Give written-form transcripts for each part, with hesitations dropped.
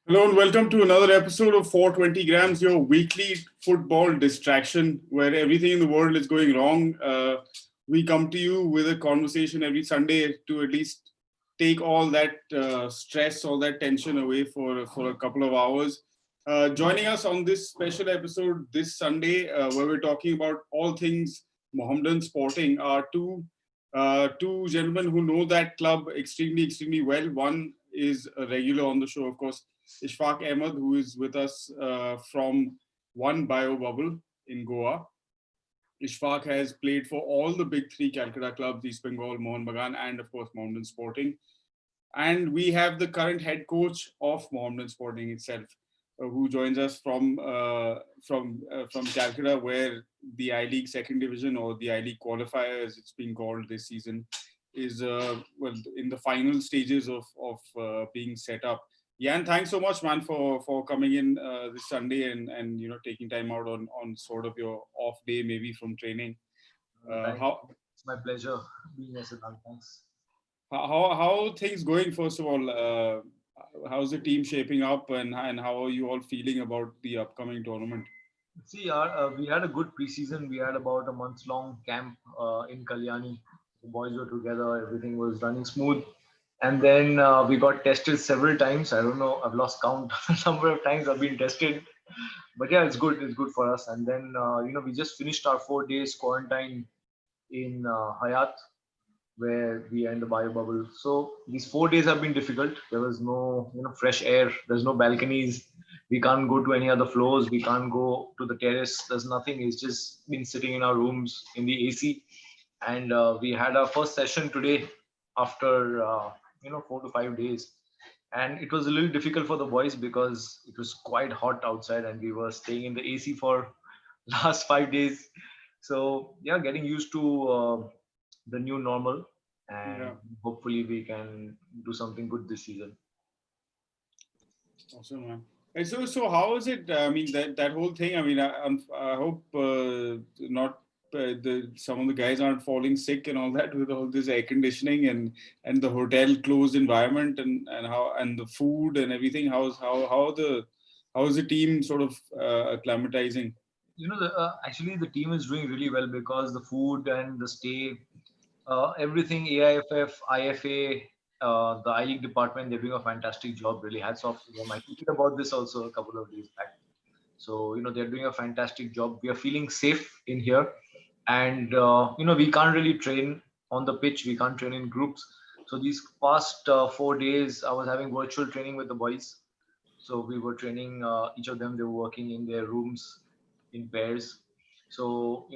Hello and welcome to another episode of 420 Grams, your weekly football distraction where everything in the world is going wrong. We come to you with a conversation every Sunday to at least take all that stress, all that tension away for a couple of hours. Joining us on this special episode this Sunday, where we're talking about all things Mohammedan Sporting, are two gentlemen who know that club extremely well. One is a regular on the show, of course, Ishfaq Ahmed, who is with us from One Bio Bubble in Goa. Ishfaq has played for all the big three Calcutta clubs, East Bengal, Mohun Bagan, and of course Mohammedan Sporting. And we have the current head coach of Mohammedan Sporting itself, who joins us from Calcutta, where the I League Second Division, or the I League qualifier, as it's been called this season, is in the final stages of being set up. Jan, thanks so much, man, for coming in this Sunday and taking time out on sort of your off day, maybe from training. It's my pleasure being here, Siddhant. Thanks. How things going? First of all, how's the team shaping up, and how are you all feeling about the upcoming tournament? See, we had a good preseason. We had about a month-long camp in Kalyani. The boys were together. Everything was running smooth. And then we got tested several times. I don't know. I've lost count the number of times I've been tested. But yeah, it's good. It's good for us. And then, we just finished our 4 days quarantine in Hayat, where we are in the bio bubble. So these 4 days have been difficult. There was no, fresh air. There's no balconies. We can't go to any other floors. We can't go to the terrace. There's nothing. It's just been sitting in our rooms in the AC. And we had our first session today after 4 to 5 days. And it was a little difficult for the boys because it was quite hot outside, and we were staying in the AC for last 5 days. So yeah, getting used to the new normal, and Yeah. hopefully we can do something good this season. Awesome, man. And so how is it? I mean, that whole thing. I mean, I hope not some of the guys aren't falling sick and all that with all this air conditioning and the hotel closed environment and the food and everything. How is the team sort of acclimatizing? Actually the team is doing really well because the food and the stay, everything, AIFF, IFA, the I League department, they're doing a fantastic job. Really, hats off to them. I tweeted about this also a couple of days back. So they're doing a fantastic job. We are feeling safe in here, and we can't really train on the pitch. We can't train in groups. So these past 4 days, I was having virtual training with the boys. So we were training each of them. They were working in their rooms in pairs. So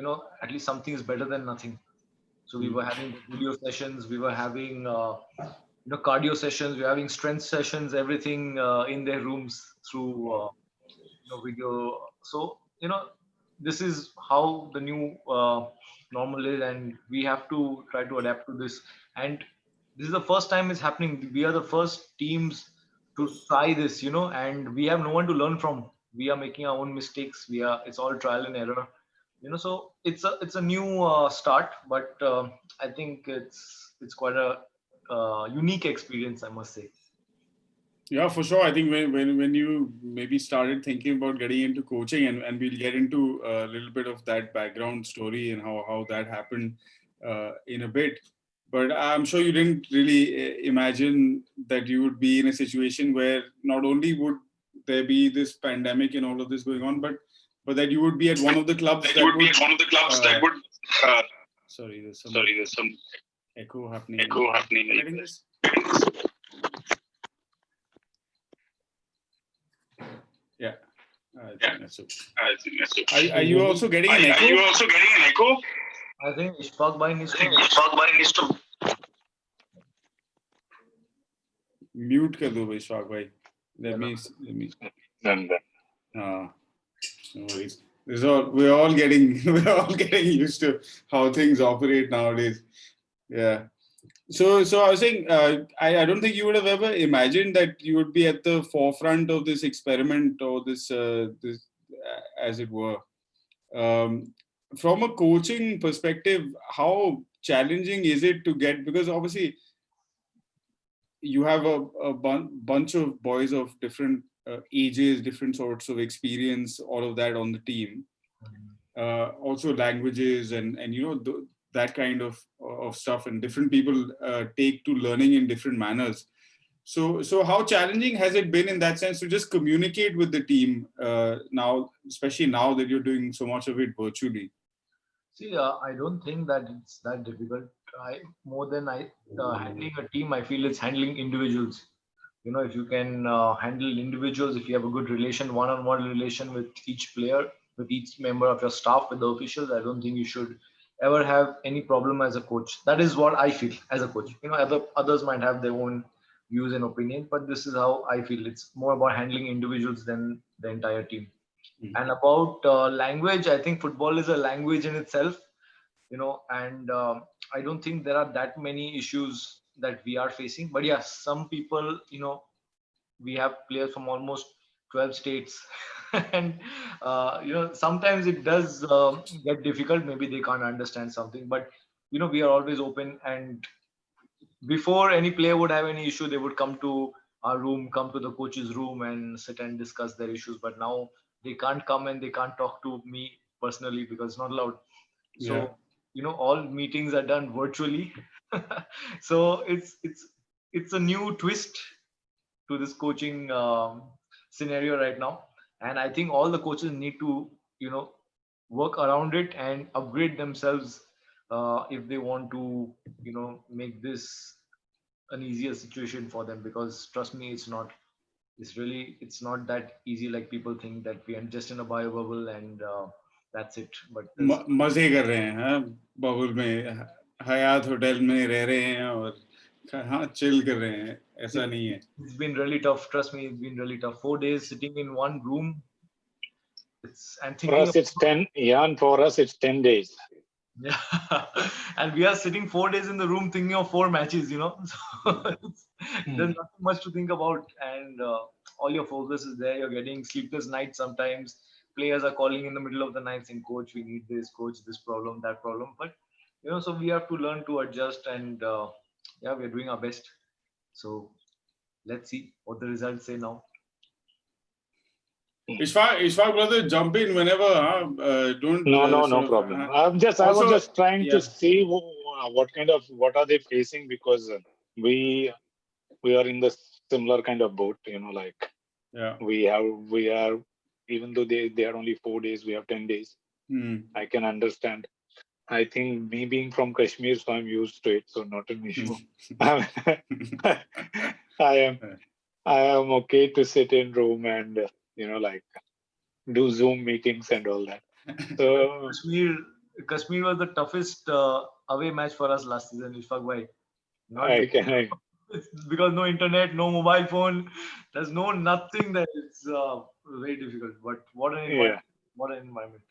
at least something is better than nothing. So we were having video sessions, we were having cardio sessions, we were having strength sessions, everything in their rooms through video. So this is how the new normal is, and we have to try to adapt to this. And this is the first time it's happening. We are the first teams to try this, and we have no one to learn from. We are making our own mistakes. It's all trial and error. So it's a new start, but I think it's quite a unique experience, I must say. Yeah, for sure. I think when you maybe started thinking about getting into coaching, and we'll get into a little bit of that background story and how that happened in a bit. But I'm sure you didn't really imagine that you would be in a situation where not only would there be this pandemic and all of this going on, but that you would be at one of the clubs that would. Sorry, there's some echo happening. Are you getting this? Yeah. I think that's okay. Are you also getting an echo? I think Ishfaq bhai needs to Mute kar do, Ishfaq bhai. Let me. No worries. We're all getting used to how things operate nowadays. Yeah. So I was saying, I don't think you would have ever imagined that you would be at the forefront of this experiment, or this as it were. From a coaching perspective, how challenging is it to get, because obviously you have a bunch of boys of different ages, different sorts of experience, all of that on the team. Also languages and that kind of stuff, and different people take to learning in different manners. So how challenging has it been in that sense to just communicate with the team now, especially now that you're doing so much of it virtually? See, I don't think that it's that difficult. More than handling a team, I feel it's handling individuals. If you can handle individuals, if you have a good relation, one-on-one relation with each player, with each member of your staff, with the officials, I don't think you should ever have any problem as a coach. That is what I feel as a coach. Others might have their own views and opinions, but this is how I feel. It's more about handling individuals than the entire team. And about language, I think football is a language in itself, and I don't think there are that many issues that we are facing. But yeah, some people, we have players from almost 12 states, and sometimes it does get difficult. Maybe they can't understand something, but we are always open. And before any player would have any issue, they would come to our room, come to the coach's room, and sit and discuss their issues. But now they can't come and they can't talk to me personally because it's not allowed. Yeah. So all meetings are done virtually. So it's a new twist to this coaching scenario right now, and I think all the coaches need to work around it and upgrade themselves if they want to make this an easier situation for them, because trust me, it's not that easy like people think, that we are just in a bio bubble and that's it. But मजे कर रहे हैं, हाँ, bubble में, Hyatt hotel में रह रहे हैं और हाँ चिल कर रहे हैं, ऐसा नहीं है. It's been really tough, trust me, it's been really tough. 4 days sitting in one room, and for us it's 10, yeah, and for us it's 10 days. Yeah. And we are sitting 4 days in the room thinking of 4 matches, so there's nothing much to think about, and all your focus is there. You're getting sleepless nights sometimes. Players are calling in the middle of the night saying, coach, we need this, coach, this problem, that problem. But so we have to learn to adjust, and yeah, we're doing our best. So let's see what the results say now. Ishfaq brother, jump in whenever. Don't. No problem. I was just trying to see what are they facing, because we are in the similar kind of boat. Yeah. We are, even though they are only 4 days, we have 10 days. I can understand. I think me being from Kashmir, so I'm used to it, so not an issue. I am okay to sit in room and do Zoom meetings and all that. So Kashmir was the toughest away match for us last season, Ishfaq bhai. Because no internet, no mobile phone, there's nothing there. It's very difficult. But what an environment! What an environment!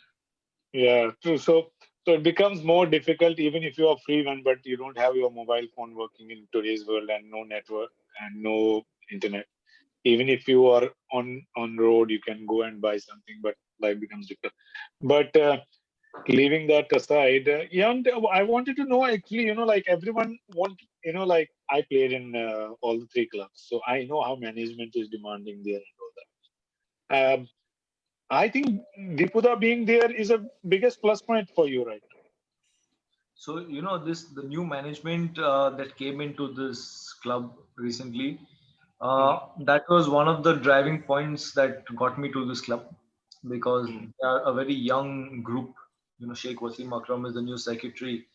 Yeah, true. So it becomes more difficult even if you are free one, but you don't have your mobile phone working in today's world, and no network and no internet. Even if you are on road, you can go and buy something, but life becomes difficult. But leaving that aside, and I wanted to know, actually, like everyone like I played in all the 3 clubs, so I know how management is demanding there and all that. I think Dipuda being there is a biggest plus point for you, right? So the new management that came into this club recently, that was one of the driving points that got me to this club, because they are a very young group. Sheikh Wasim Akram is the new secretary.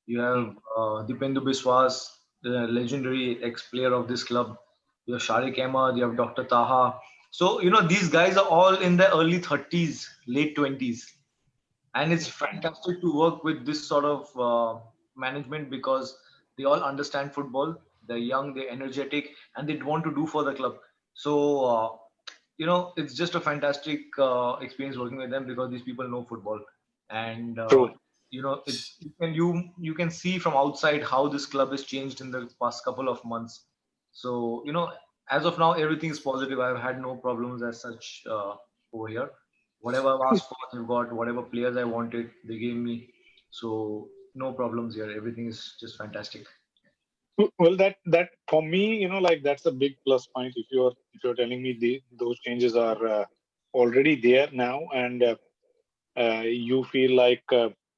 You have Dipendu Biswas, the legendary ex-player of this club. You have Sharik Ahmed, you have Dr. Taha. So these guys are all in their early 30s, late 20s. And it's fantastic to work with this sort of management, because they all understand football. They're young, they're energetic, and they want to do for the club. So it's just a fantastic experience working with them, because these people know football. And True. it's you can see from outside how this club has changed in the past couple of months. So as of now, everything is positive. I've had no problems as such over here. Whatever I've asked for, they've got. Whatever players I wanted, they gave me. So no problems here. Everything is just fantastic. Well, that for me, like that's a big plus point. If you're telling me those changes are already there now, and you feel like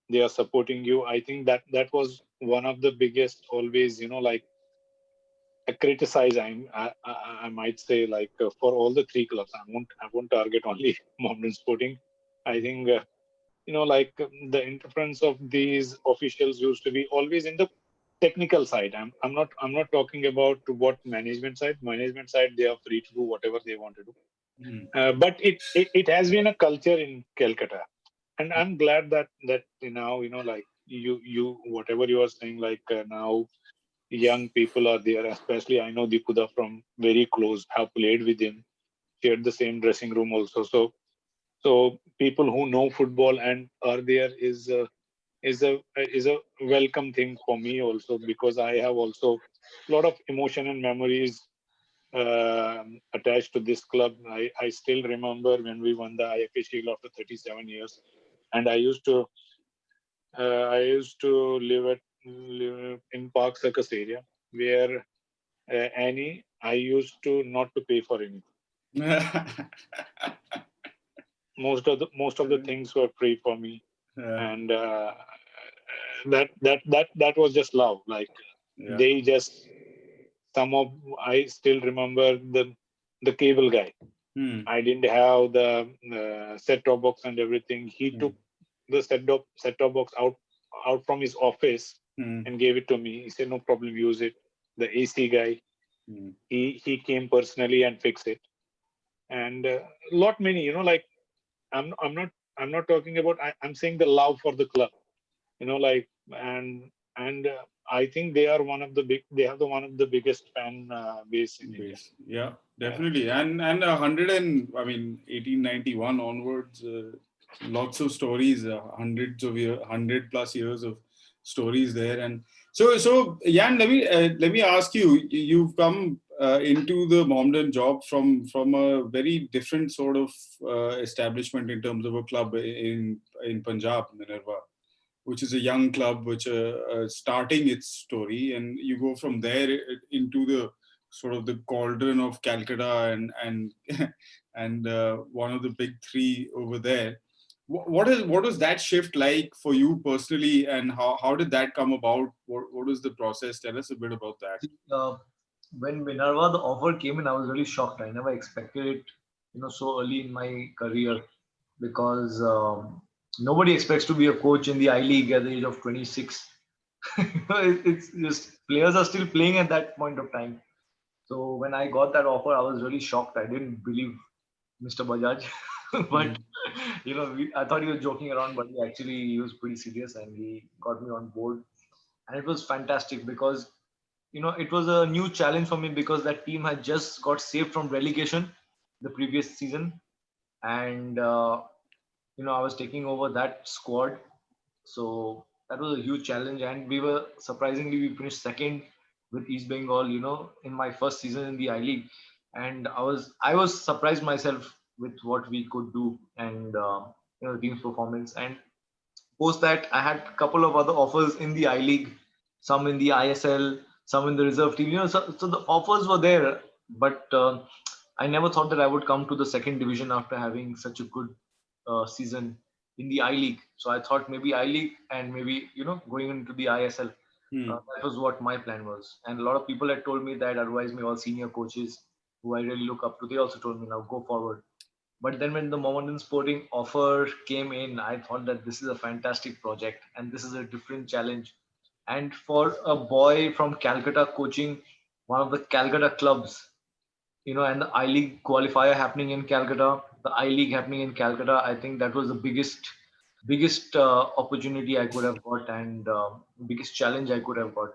they are supporting you, I think that was one of the biggest always, like a criticize. I might say, like for all the three clubs. I won't target only Mohammedan Sporting. I think like the interference of these officials used to be always in the technical side. I'm not talking about what management side. Management side, they are free to do whatever they want to do. Hmm. But it has been a culture in Calcutta, and I'm glad that now like you whatever you are saying, like now young people are there. Especially I know Dikuda from very close, have played with him, shared the same dressing room also. So people who know football and are there is a welcome thing for me also, because I have also a lot of emotion and memories attached to this club. I still remember when we won the IFA Shield after 37 years, and I used to live in Park Circus area, where Annie, I used to not to pay for anything. Most of the things were free for me, Yeah, and that was just love. Like yeah. they just some of I still remember the cable guy. Hmm. I didn't have the set-top box and everything. He Hmm. took the set-top box out from his office Hmm. and gave it to me. He said, "No problem, use it." The AC guy, Hmm. he came personally and fixed it. And lot many, like I'm I'm not I'm not talking about. I'm saying the love for the club, like and I think they are one of the big. They have the one of the biggest fan base in India. Base. Yeah, Uh, definitely. And 100 and 1891 onwards, lots of stories, hundreds of years, 100+ years of stories there. And so Jan, let me ask you. You've come into the Mohammedan job from a very different sort of establishment in terms of a club in Punjab, Minerva, which is a young club which starting its story, and you go from there into the sort of the cauldron of Calcutta and and one of the big three over there. What was that shift like for you personally, and how did that come about? What was the process? Tell us a bit about that. uh, when Minerva the offer came in, I was really shocked. I never expected it, so early in my career, because nobody expects to be a coach in the I League at the age of 26. It's just players are still playing at that point of time. So when I got that offer, I was really shocked. I didn't believe Mr. Bajaj, but Mm. I thought he was joking around, but he was pretty serious, and he got me on board, and it was fantastic because it was a new challenge for me because that team had just got saved from relegation the previous season, and I was taking over that squad, so that was a huge challenge, and we finished second with East Bengal, in my first season in the I League, and I was surprised myself with what we could do, and the team's performance. And post that, I had a couple of other offers in the I League, some in the ISL, some in the reserve team. So the offers were there, but I never thought that I would come to the second division after having such a good season in the I League. So I thought maybe I League and maybe going into the ISL. Hmm. That was what my plan was, and a lot of people had told me that, advised me, all senior coaches who I really look up to. They also told me, now go forward. But then when the Mohammedan Sporting offer came in, I thought that this is a fantastic project and this is a different challenge. And for a boy from Calcutta coaching one of the Calcutta clubs, and the I League qualifier happening in Calcutta, the I League happening in Calcutta, I think that was the biggest opportunity I could have got, and biggest challenge I could have got.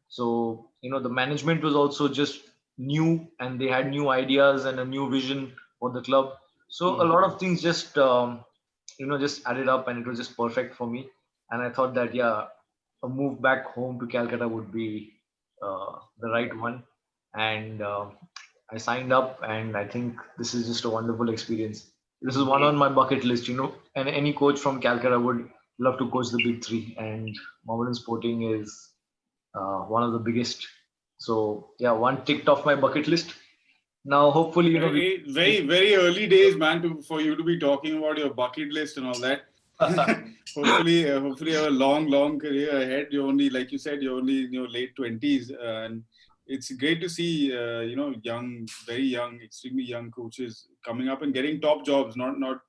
So the management was also just new, and they had new ideas and a new vision for the club. So a Hmm. lot of things just just added up, and it was just perfect for me. And I thought that, yeah, a move back home to Calcutta would be the right one. And I signed up, and I think this is just a wonderful experience. This is one on my bucket list, and any coach from Calcutta would love to coach the big three, and Mohammedan Sporting is one of the biggest. So yeah, one ticked off my bucket list. Now hopefully we Very, very early days, man, for you to be talking about your bucket list and all that. Hopefully, you have a long career ahead. You're only, like you said, you're only in your late 20s, and it's great to see, young, very young, extremely young coaches coming up and getting top jobs, not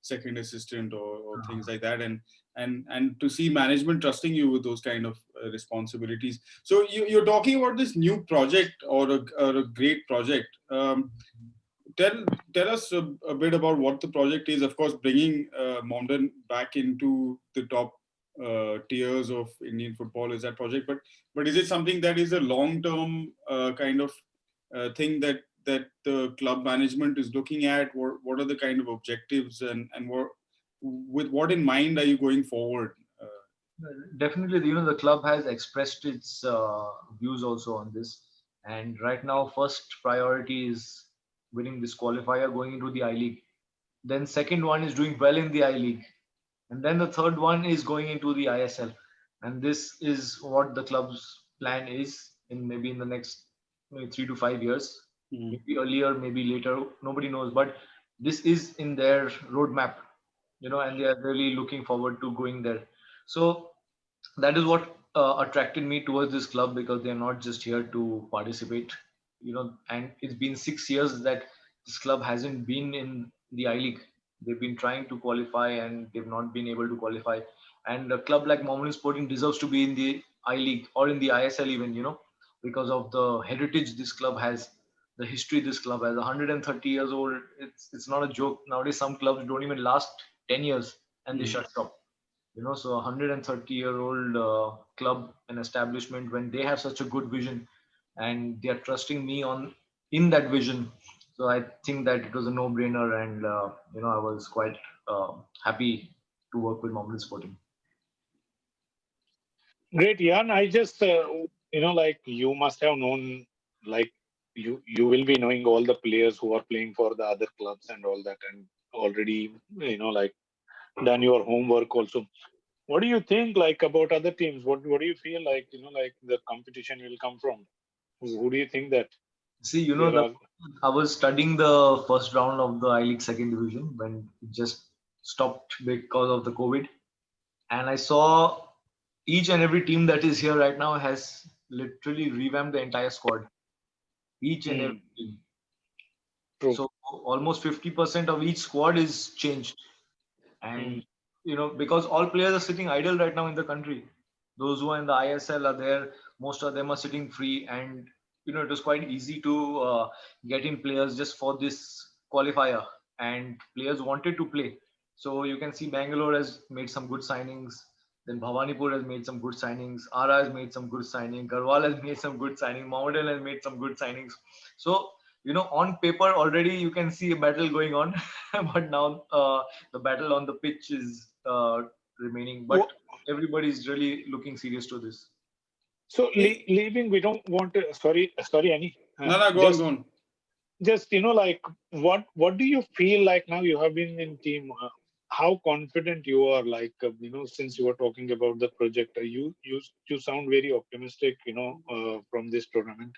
second assistant or things like that, and to see management trusting you with those kind of responsibilities. So you're talking about this new project or a great project. Tell us a bit about what the project is. Of course, bringing Mohammedan back into the top tiers of Indian football is that project. But is it something that is a long term kind of thing that the club management is looking at? What are the kind of objectives and with what in mind are you going forward? definitely, the club has expressed its views also on this. And right now, first priority is winning this qualifier, going into the I League. Then second one is doing well in the I League. And then the third one is going into the ISL. And this is what the club's plan is in maybe in the next maybe 3 to 5 years. Maybe earlier, maybe later, nobody knows. But this is in their roadmap, and they are really looking forward to going there. So that is what attracted me towards this club, because they're not just here to participate, and it's been 6 years that this club hasn't been in the I League. They've been trying to qualify and they've not been able to qualify. And a club like Mohammedan Sporting deserves to be in the I League or in the ISL even, because of the heritage this club has, the history this club has. 130 years old, it's not a joke. Nowadays, some clubs don't even last 10 years and they shut shop. So 130-year-old club and establishment, when they have such a good vision and they are trusting me on in that vision, so I think that it was a no-brainer, and I was quite happy to work with Mohammedan Sporting. Great, Jan. I just, like you must have known, like you will be knowing all the players who are playing for the other clubs and all that, and already, like done your homework also. What do you think, like about other teams? What do you feel like, like the competition will come from? Who do you think that See, there are? I was studying the first round of the I League second division when it just stopped because of the COVID, and I saw each and every team that is here right now has literally revamped the entire squad. Each and every team. True. So almost 50% of each squad is changed. And because all players are sitting idle right now in the country. Those who are in the ISL are there. Most of them are sitting free, and it was quite easy to get in players just for this qualifier. And players wanted to play. So you can see Bangalore has made some good signings. Then Bhawanipur has made some good signings. Ara has made some good signings. Garhwal has made some good signings. Mohammedan has made some good signings. So on paper already you can see a battle going on, but now the battle on the pitch is remaining. But everybody is really looking serious to this. So leaving, we don't want to. Sorry, Annie. No, go on. Just like what do you feel like now? You have been in team. How confident you are? Like since you were talking about the project, you sound very optimistic. From this tournament.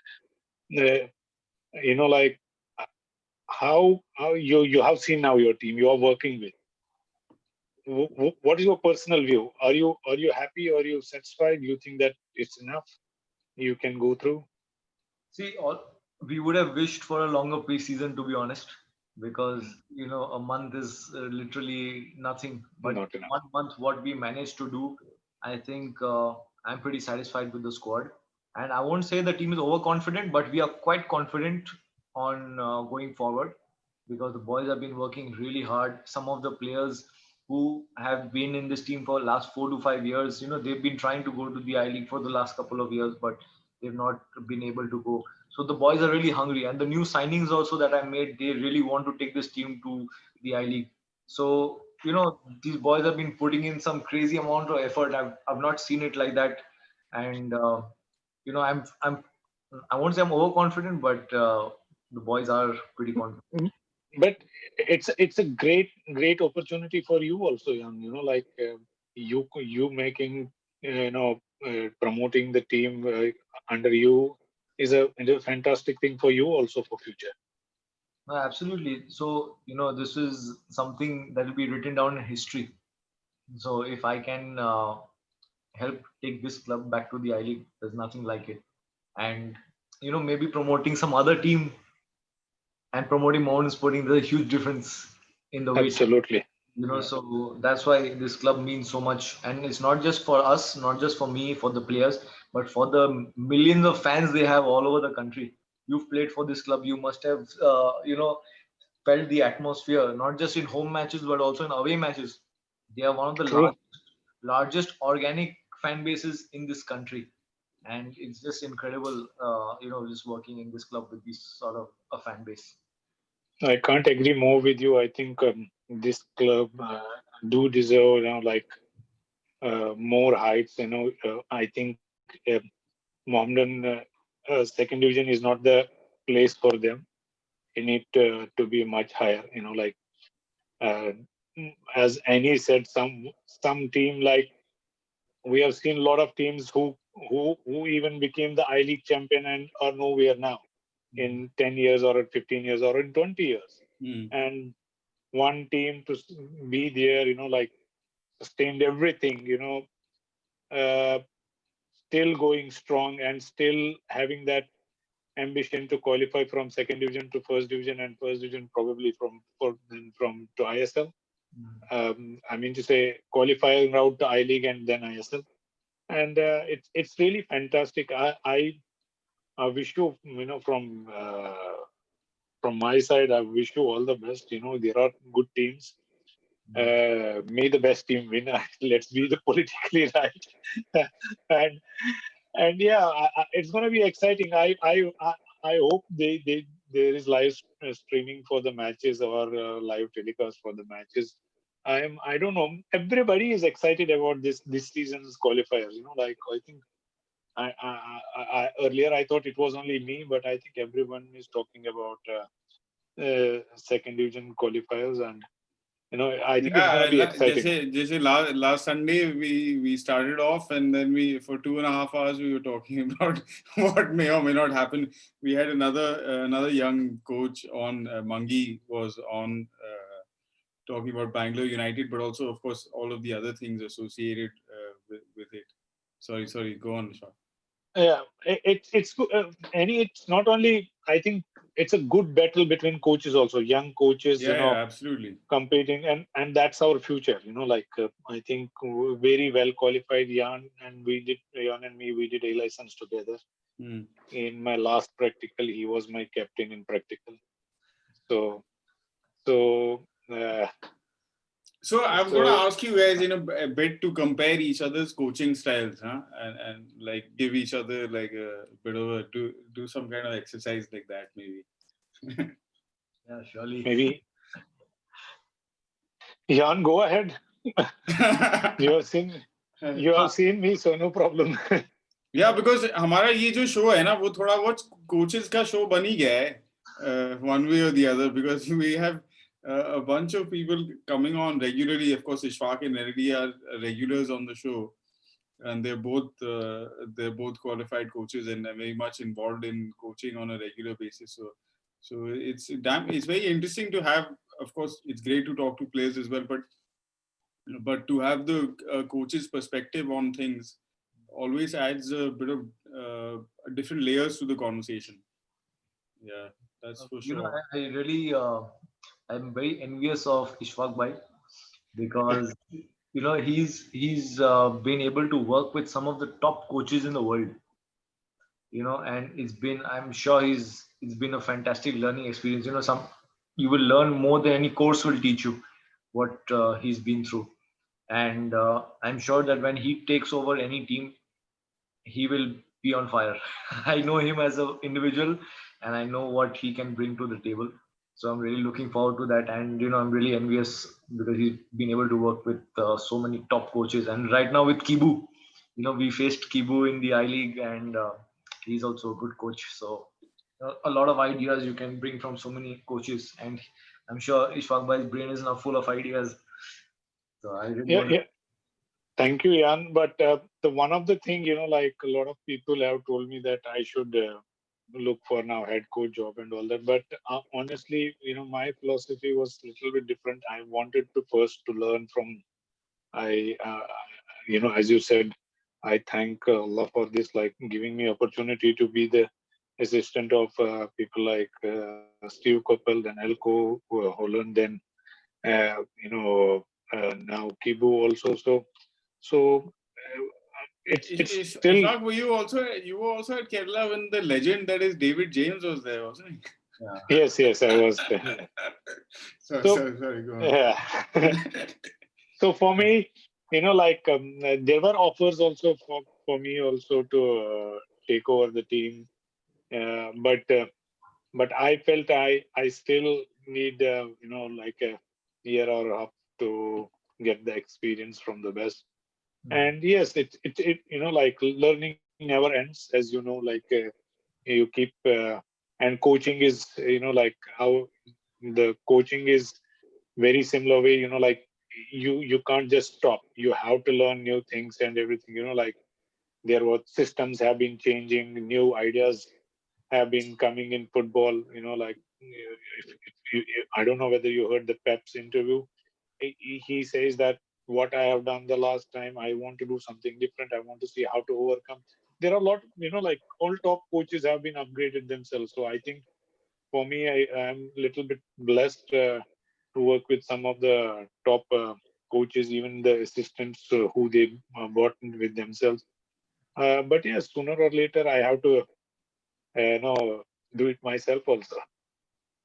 Uh, like how you have seen now your team you are working with. What is your personal view? Are you happy? Are you satisfied? You think that it's enough? You can go through. See, we would have wished for a longer preseason, to be honest, because a month is literally nothing. But Not enough. 1 month, what we managed to do, I think I'm pretty satisfied with the squad. And I won't say the team is overconfident, but we are quite confident on going forward, because the boys have been working really hard. Some of the players who have been in this team for the last 4 to 5 years, they've been trying to go to the I League for the last couple of years, but they've not been able to go. So the boys are really hungry, and the new signings also that I made, they really want to take this team to the I League. So these boys have been putting in some crazy amount of effort. I've not seen it like that, and I won't say I'm overconfident, but the boys are pretty confident. But it's a great opportunity for you also, Jan. Like you making promoting the team. under you is a fantastic thing for you also for future. Absolutely. So, this is something that will be written down in history. So, if I can help take this club back to the I League, there's nothing like it. And, maybe promoting some other team and promoting Mohammedan Sporting, there's a huge difference in the way. Absolutely. So that's why this club means so much. And it's not just for us, not just for me, for the players, but for the millions of fans they have all over the country. You've played for this club. You must have, felt the atmosphere, not just in home matches, but also in away matches. They are one of the True. largest organic fan bases in this country. And it's just incredible, just working in this club with this sort of a fan base. I can't agree more with you. I think this club do deserve, more heights. I think Mohammedan second division is not the place for them. They need to be much higher. Uh, as Annie said, some team like we have seen a lot of teams who even became the I League champion and are nowhere now in 10 years or in 15 years or in 20 years. And one team to be there, sustained everything, still going strong and still having that ambition to qualify from second division to first division and first division probably from to ISL. I mean to say qualifying route to I League and then ISL. And it's really fantastic. I wish you, from my side, I wish you all the best. There are good teams. May the best team win. Let's be the politically right. and yeah, it's going to be exciting. I hope there is live streaming for the matches or live telecast for the matches. I don't know. Everybody is excited about this season's qualifiers. I think earlier I thought it was only me, but I think everyone is talking about second division qualifiers, and I think it's going to be exciting. Just last Sunday we started off, and then we for 2.5 hours we were talking about what may or may not happen. We had another young coach on. Mangi was on talking about Bangalore United, but also of course all of the other things associated with it. Sorry, go on, Ishfaq. Yeah, it's good. It's not only. I think it's a good battle between coaches also, young coaches. Yeah, absolutely competing, and that's our future. I think very well qualified. Jan and me, we did A license together. In my last practical, he was my captain in practical. So. So I'm going to ask you guys a bit to compare each other's coaching styles, and like give each other like a bit of a do some kind of exercise like that maybe. Yeah, surely. Maybe. Jan, go ahead. You have seen me, so no problem. Yeah, because हमारा ये जो show है ना वो थोड़ा बहुत coaches का show बन ही गया है, one way or the other, because we have a bunch of people coming on regularly. Of course, Ishfaq and Nelly are regulars on the show, and they're both qualified coaches and are very much involved in coaching on a regular basis. So it's very interesting to have. Of course, it's great to talk to players as well, but to have the coach's perspective on things always adds a bit of different layers to the conversation. Yeah, that's for sure. I really I'm very envious of Ishfaq Bhai, because he's been able to work with some of the top coaches in the world, and I'm sure it's been a fantastic learning experience. You will learn more than any course will teach you what he's been through. And I'm sure that when he takes over any team, he will be on fire. I know him as an individual, and I know what he can bring to the table. So I'm really looking forward to that. And I'm really envious because he's been able to work with so many top coaches. And right now with Kibu, we faced Kibu in the I League, and he's also a good coach. So a lot of ideas you can bring from so many coaches, and I'm sure Ishfaq Bhai's brain is now full of ideas. So I really yeah. Thank you, Jan. But the one of the thing, like a lot of people have told me that I should look for now head coach job and all that. But honestly, my philosophy was a little bit different. I wanted to first to learn from I, as you said, I thank Allah for this, like giving me opportunity to be the assistant of people like Steve Coppell, then Elko, Holland, then now Kibu also. So it's still. Ishfaq, you were also at Kerala when the legend that is David James was there, wasn't he? Yeah. Yes, I was there. Sorry, go on. Yeah. So for me, like there were offers also for me also to take over the team, but I felt I still need like a year or half to get the experience from the best. And yes, it like learning never ends, as you know, like you keep and coaching is like how the coaching is very similar way, like you can't just stop. You have to learn new things and everything, like there were systems have been changing, new ideas have been coming in football, like I don't know whether you heard the Pep's interview. He says that what I have done the last time, I want to do something different. I want to see how to overcome. There are a lot, like all top coaches have been upgraded themselves. So I think for me, I am a little bit blessed to work with some of the top coaches, even the assistants who they brought in with themselves. But yes, sooner or later, I have to do it myself also.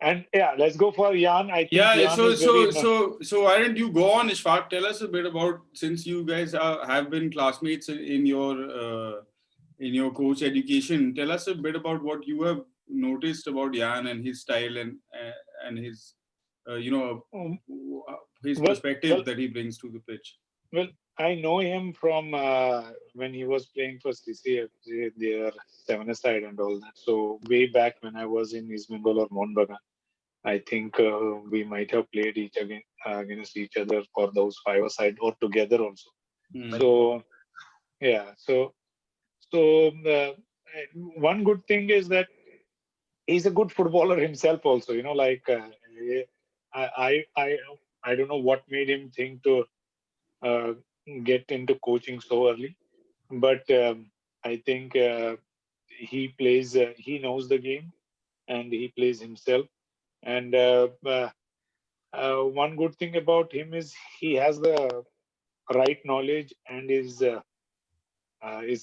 And yeah, let's go for Jan. I think Yeah, Jan is very. so why don't you go on, Ishfaq? Tell us a bit about, since you guys have been classmates in your coach education. Tell us a bit about what you have noticed about Jan and his style and his Um, his well, perspective well, that he brings to the pitch. well. I know him from when he was playing for CCF, their seven side and all that. So way back when I was in East Bengal or Mohnbagan, I think we might have played against each other for those five-a-side or together also. Hmm. So yeah, so one good thing is that he's a good footballer himself also. Like I I I I don't know what made him think to uh, get into coaching so early, but I think he knows the game and he plays himself. And one good thing about him is he has the right knowledge and is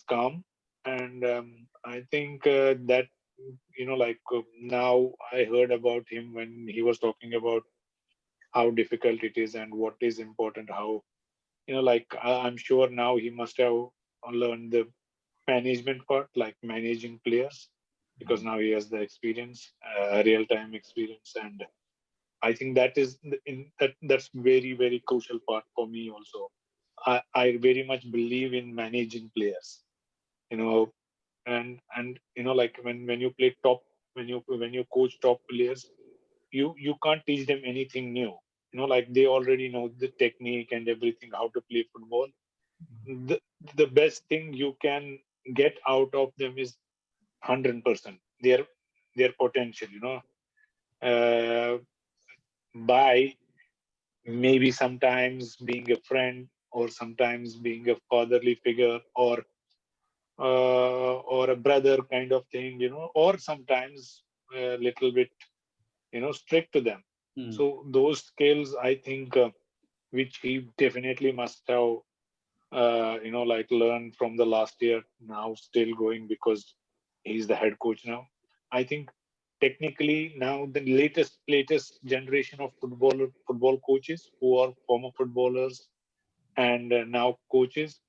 calm. And I think that like now I heard about him when he was talking about how difficult it is and what is important. How like I'm sure now he must have learned the management part, like managing players, because now he has the experience, real time experience. And I think that is that's very very crucial part for me also. I very much believe in managing players, you know, and like when you play top, when you coach top players, you can't teach them anything new. Like they already know the technique and everything, how to play football. The the best thing you can get out of them is 100% their potential. Uh, by maybe sometimes being a friend or sometimes being a fatherly figure or a brother kind of thing, or sometimes a little bit strict to them. Hmm. So those skills I think which he definitely must have like learned from the last year, now still going because he's the head coach now. I think technically now the latest generation of football coaches who are former footballers and now coaches,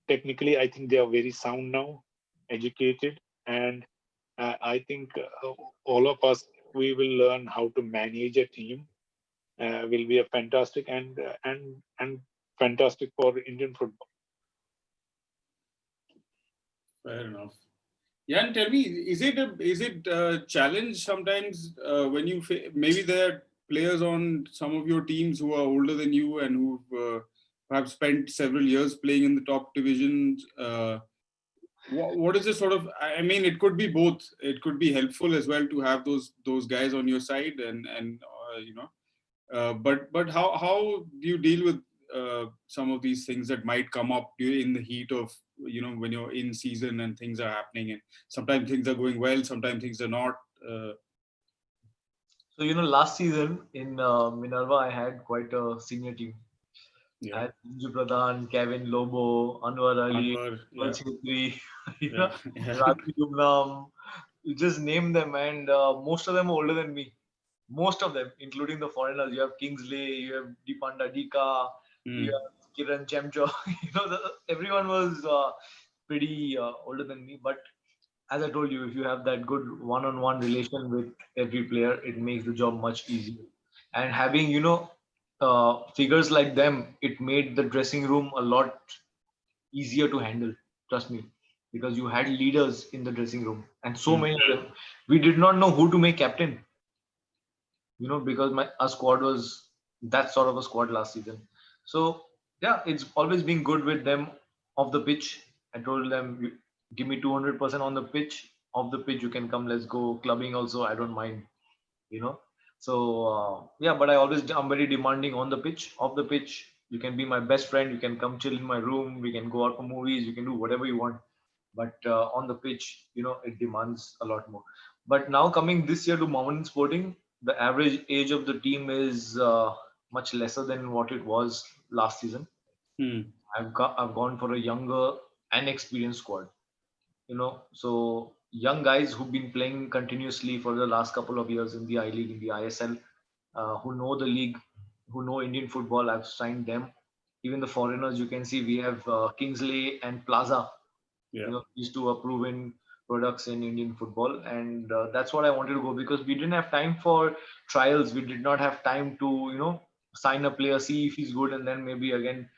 technically I think they are very sound now, educated. And I think all of us, we will learn how to manage a team, will be a fantastic and fantastic for Indian football. Fair enough. Yeah, and tell me, is it a challenge sometimes when maybe there are players on some of your teams who are older than you and who've have spent several years playing in the top divisions. What is the sort of? I mean, it could be both. It could be helpful as well to have those guys on your side, and but how do you deal with some of these things that might come up in the heat of when you're in season and things are happening, and sometimes things are going well, sometimes things are not. So last season in Minerva, I had quite a senior team. I Yeah, had Sanju Pradhan, Kevin Lobo, Anwar Ali, Anwar, Anwar yeah, Chhetri, yeah, yeah, Ravi Gumnam. You just name them, and most of them are older than me. Most of them, including the foreigners. You have Kingsley, you have Deepanda Dika, you mm, have Kiran Chemcho. Everyone was pretty older than me. But as I told you, if you have that good one-on-one relation with every player, it makes the job much easier. And having figures like them, it made the dressing room a lot easier to handle. Trust me, because you had leaders in the dressing room, and so mm, many of them. We did not know who to make captain. Because our squad was that sort of a squad last season. So yeah, it's always been good with them off the pitch. I told them, give me 200% on the pitch. Off the pitch, you can come. Let's go clubbing. Also, I don't mind. You know. So yeah, but I'm very demanding on the pitch. Off the pitch, you can be my best friend. You can come chill in my room. We can go out for movies. You can do whatever you want. But on the pitch, it demands a lot more. But now coming this year to Mohammedan Sporting, the average age of the team is much lesser than what it was last season. mm, I've gone for a younger and experienced squad. So young guys who've been playing continuously for the last couple of years in the I League, in the ISL, who know the league, who know Indian football. I've signed them. Even the foreigners, you can see we have Kingsley and Plaza. yeah, These two are proven products in Indian football, and that's what I wanted to go, because we didn't have time for trials. We did not have time to sign a player, see if he's good, and then maybe again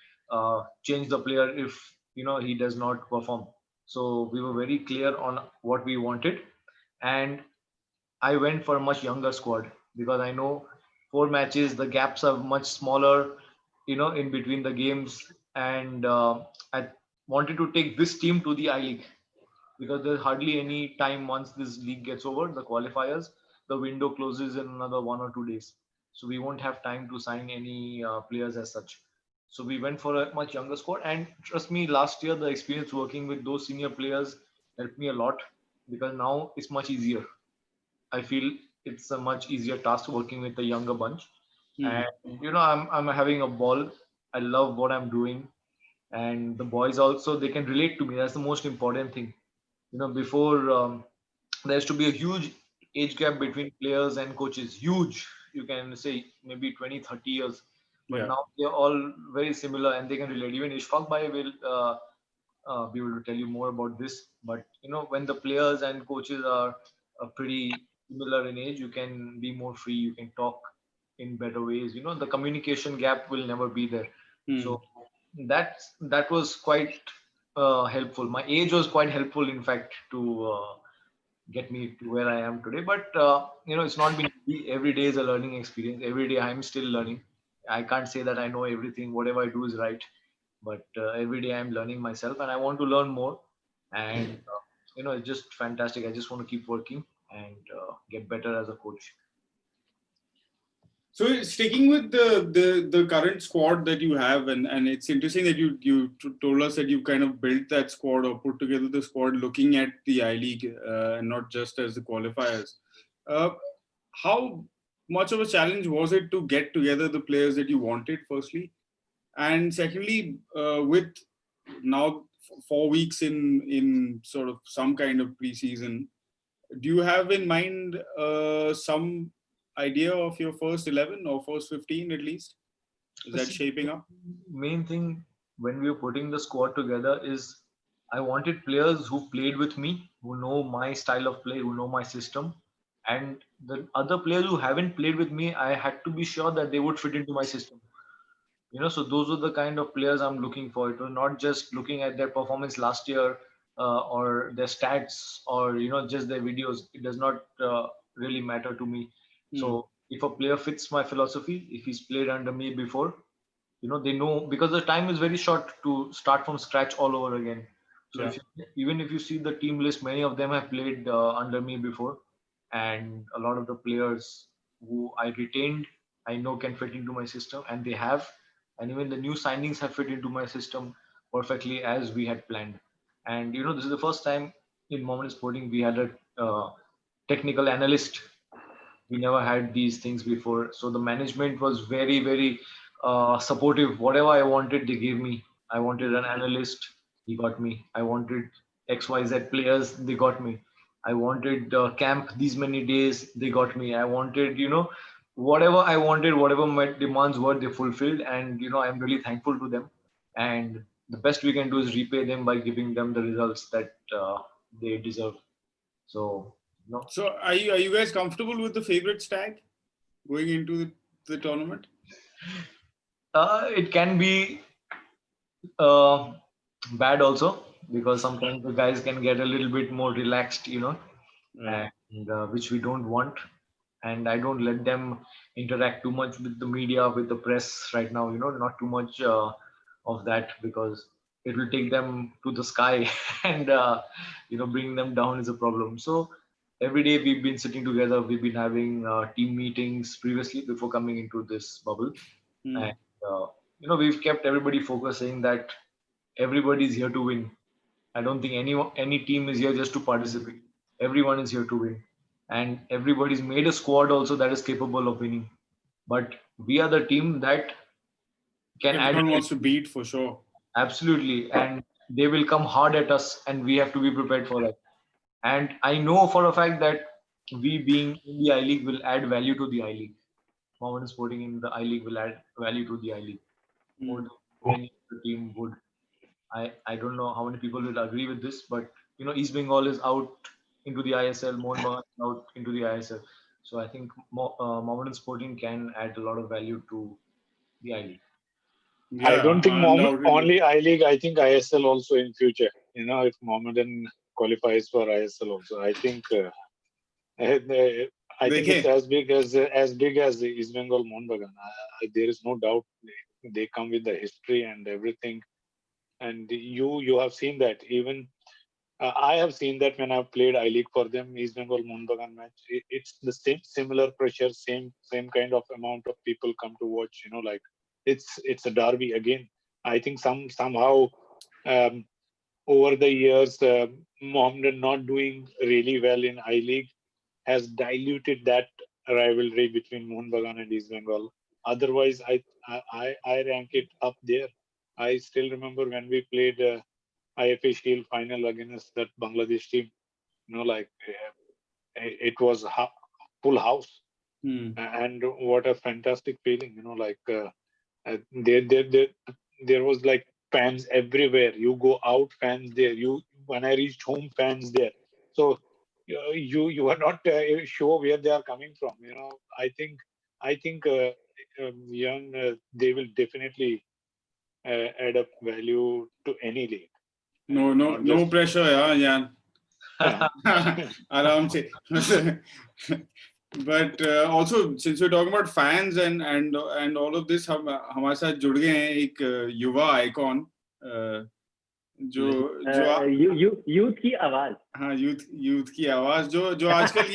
change the player if he does not perform. So we were very clear on what we wanted, and I went for a much younger squad because I know 4 matches, the gaps are much smaller, in between the games. And I wanted to take this team to the I League because there's hardly any time once this league gets over, the qualifiers, the window closes in another 1 or 2 days. So we won't have time to sign any players as such. So we went for a much younger squad. And trust me, last year, the experience working with those senior players helped me a lot because now it's much easier. I feel it's a much easier task working with a younger bunch. mm, And I'm having a ball. I love what I'm doing, and the boys also, they can relate to me. That's the most important thing. Before there used to be a huge age gap between players and coaches. Huge, you can say maybe 20, 30 years. But yeah, now they're all very similar and they can relate. Even Ishfaq Bhai will be able to tell you more about this. But when the players and coaches are pretty similar in age, you can be more free. You can talk in better ways. The communication gap will never be there. mm. So that was quite helpful. My age was quite helpful, in fact, to get me to where I am today. But it's not been easy. Every day is a learning experience. Every day I'm still learning. I can't say that I know everything. Whatever I do is right, but every day I'm learning myself, and I want to learn more. And it's just fantastic. I just want to keep working and get better as a coach. So sticking with the current squad that you have, and it's interesting that you told us that you kind of built that squad or put together the squad looking at the I League and not just as the qualifiers. Uh, how much of a challenge was it to get together the players that you wanted, firstly, and secondly, with now 4 weeks in sort of some kind of preseason, do you have in mind some idea of your first 11 or first 15 at least? Is that See, shaping up? main thing when we were putting the squad together is I wanted players who played with me, who know my style of play, who know my system. And the other players who haven't played with me, I had to be sure that they would fit into my system. So those are the kind of players I'm looking for. It was not just looking at their performance last year or their stats or just their videos. It does not really matter to me. Hmm. So if a player fits my philosophy, if he's played under me before, they know, because the time is very short to start from scratch all over again. So even if you see the team list, many of them have played under me before, and a lot of the players who I retained, I know can fit into my system, and they have, and even the new signings have fit into my system perfectly as we had planned. And this is the first time in Mohammedan Sporting we had a technical analyst. We never had these things before, so the management was very, very supportive. Whatever I wanted, they gave me. I wanted an analyst, he got me. I wanted XYZ players, they got me. I wanted camp these many days, they got me. I wanted, whatever I wanted, whatever my demands were, they fulfilled. And I'm really thankful to them. And the best we can do is repay them by giving them the results that they deserve. So So are you guys comfortable with the favorite tag going into the tournament? It can be bad also, because sometimes the guys can get a little bit more relaxed, and which we don't want. And I don't let them interact too much with the media, with the press right now, not too much of that, because it will take them to the sky and bringing them down is a problem. So every day we've been sitting together, we've been having team meetings previously before coming into this bubble. And we've kept everybody focusing that everybody's here to win. I don't think any team is here just to participate. Everyone is here to win, and everybody's made a squad also that is capable of winning. But we are the team that can everyone add. wants to beat for sure. Absolutely, and they will come hard at us, and we have to be prepared for that. And I know for a fact that we being in the I League will add value to the I League. Mohammedan Sporting in the I League will add value to the I League more than any other team would. I don't know how many people will agree with this, but East Bengal is out into the ISL, Mohun Bagan is out into the ISL. So I think Mohammedan Sporting can add a lot of value to the I League. I don't think only I League. I think ISL also in future. If Mohammedan qualifies for ISL also, I think it's as big as the East Bengal Mohun Bagan. There is no doubt they come with the history and everything. And you have seen that. Even I have seen that when I've played I League for them, East Bengal Mohun Bagan match. It's the similar pressure, same kind of amount of people come to watch. Like it's a derby again. I think somehow over the years, Mohammedan not doing really well in I League has diluted that rivalry between Mohun Bagan and East Bengal. Otherwise, I rank it up there. I still remember when we played IFA Shield final against that Bangladesh team. It was full house, and what a fantastic feeling. There was like fans everywhere. You go out, fans there. When I reached home, fans there. So you are not sure where they are coming from. I think they will definitely add up value to any league. No pressure, Jan. Aram se. But also, since we're talking about fans and all of this, हमारे साथ जुड़ गए हैं एक युवा icon जो youth की आवाज, हाँ यूथ की आवाज जो आजकल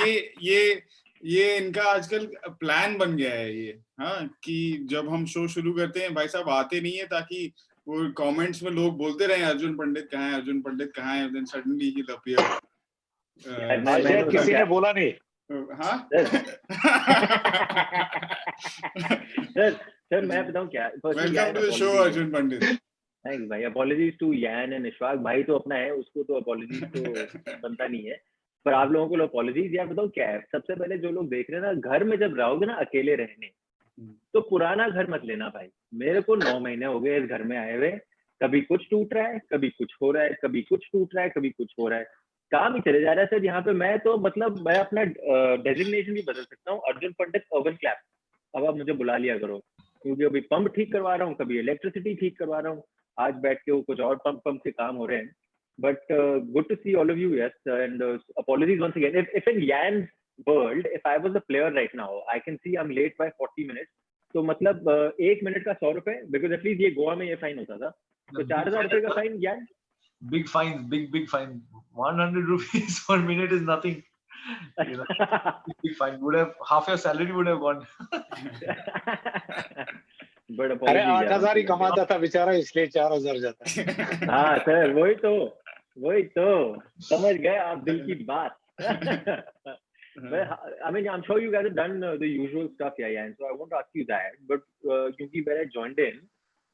ये इनका आजकल प्लान बन गया है ये, हाँ, कि जब हम शो शुरू करते हैं भाई साहब आते नहीं है ताकि वो कमेंट्स में लोग बोलते रहे अर्जुन पंडित कहाँ है, then suddenly he'll appear. किसी ने बोला नहीं. हाँ सर मैं बताऊं क्या. Welcome to the show Arjun Pandit. Thanks भाई. Apologies to Yaan and Ishfaq. भाई तो अपना है, उसको तो अपॉलजीज तो बनता नहीं है, पर आप लोगों को अपॉलजीज. यार बताओ क्या है, सबसे पहले जो लोग देख रहे हैं ना, घर में जब रहोगे ना अकेले रहने, तो पुराना घर मत लेना भाई. मेरे को 9 महीने हो गए इस घर में आए हुए. कभी कुछ टूट रहा है, कभी कुछ हो रहा है, कभी कुछ टूट रहा है, कभी कुछ हो रहा है. काम ही चले जा रहा है सर यहाँ पे. मैं तो मतलब मैं अपना डेजिग्नेशन भी बदल सकता हूँ, अर्जुन पंडित अर्बन क्लैप. अब आप मुझे बुला लिया करो, क्योंकि अभी पंप ठीक करवा रहा हूँ, कभी इलेक्ट्रिसिटी ठीक करवा रहा हूँ. आज बैठ के वो कुछ और पंप के काम हो रहे हैं. But good to see all of you, yes, and apologies once again. If in Yan's world, if I was a player right now, I can see I'm late by 40 minutes. तो मतलब 1 minute का 100 रुपए, because at least ये गोवा में ये fine होता था, तो 4,000 रुपए का फाइन यार. Big fines, big fine. 100 rupees per minute is nothing. You know, big fine. Would have half your salary would have gone. But अरे apologies 8,000 ही कमाता था बेचारा, इसलिए 4,000 जाता है. हाँ सर, वही तो समझ गए आप दिल की बात. Well, I mean, I'm sure you guys have done the usual stuff, yeah, and so I won't ask you that. But because when I joined in,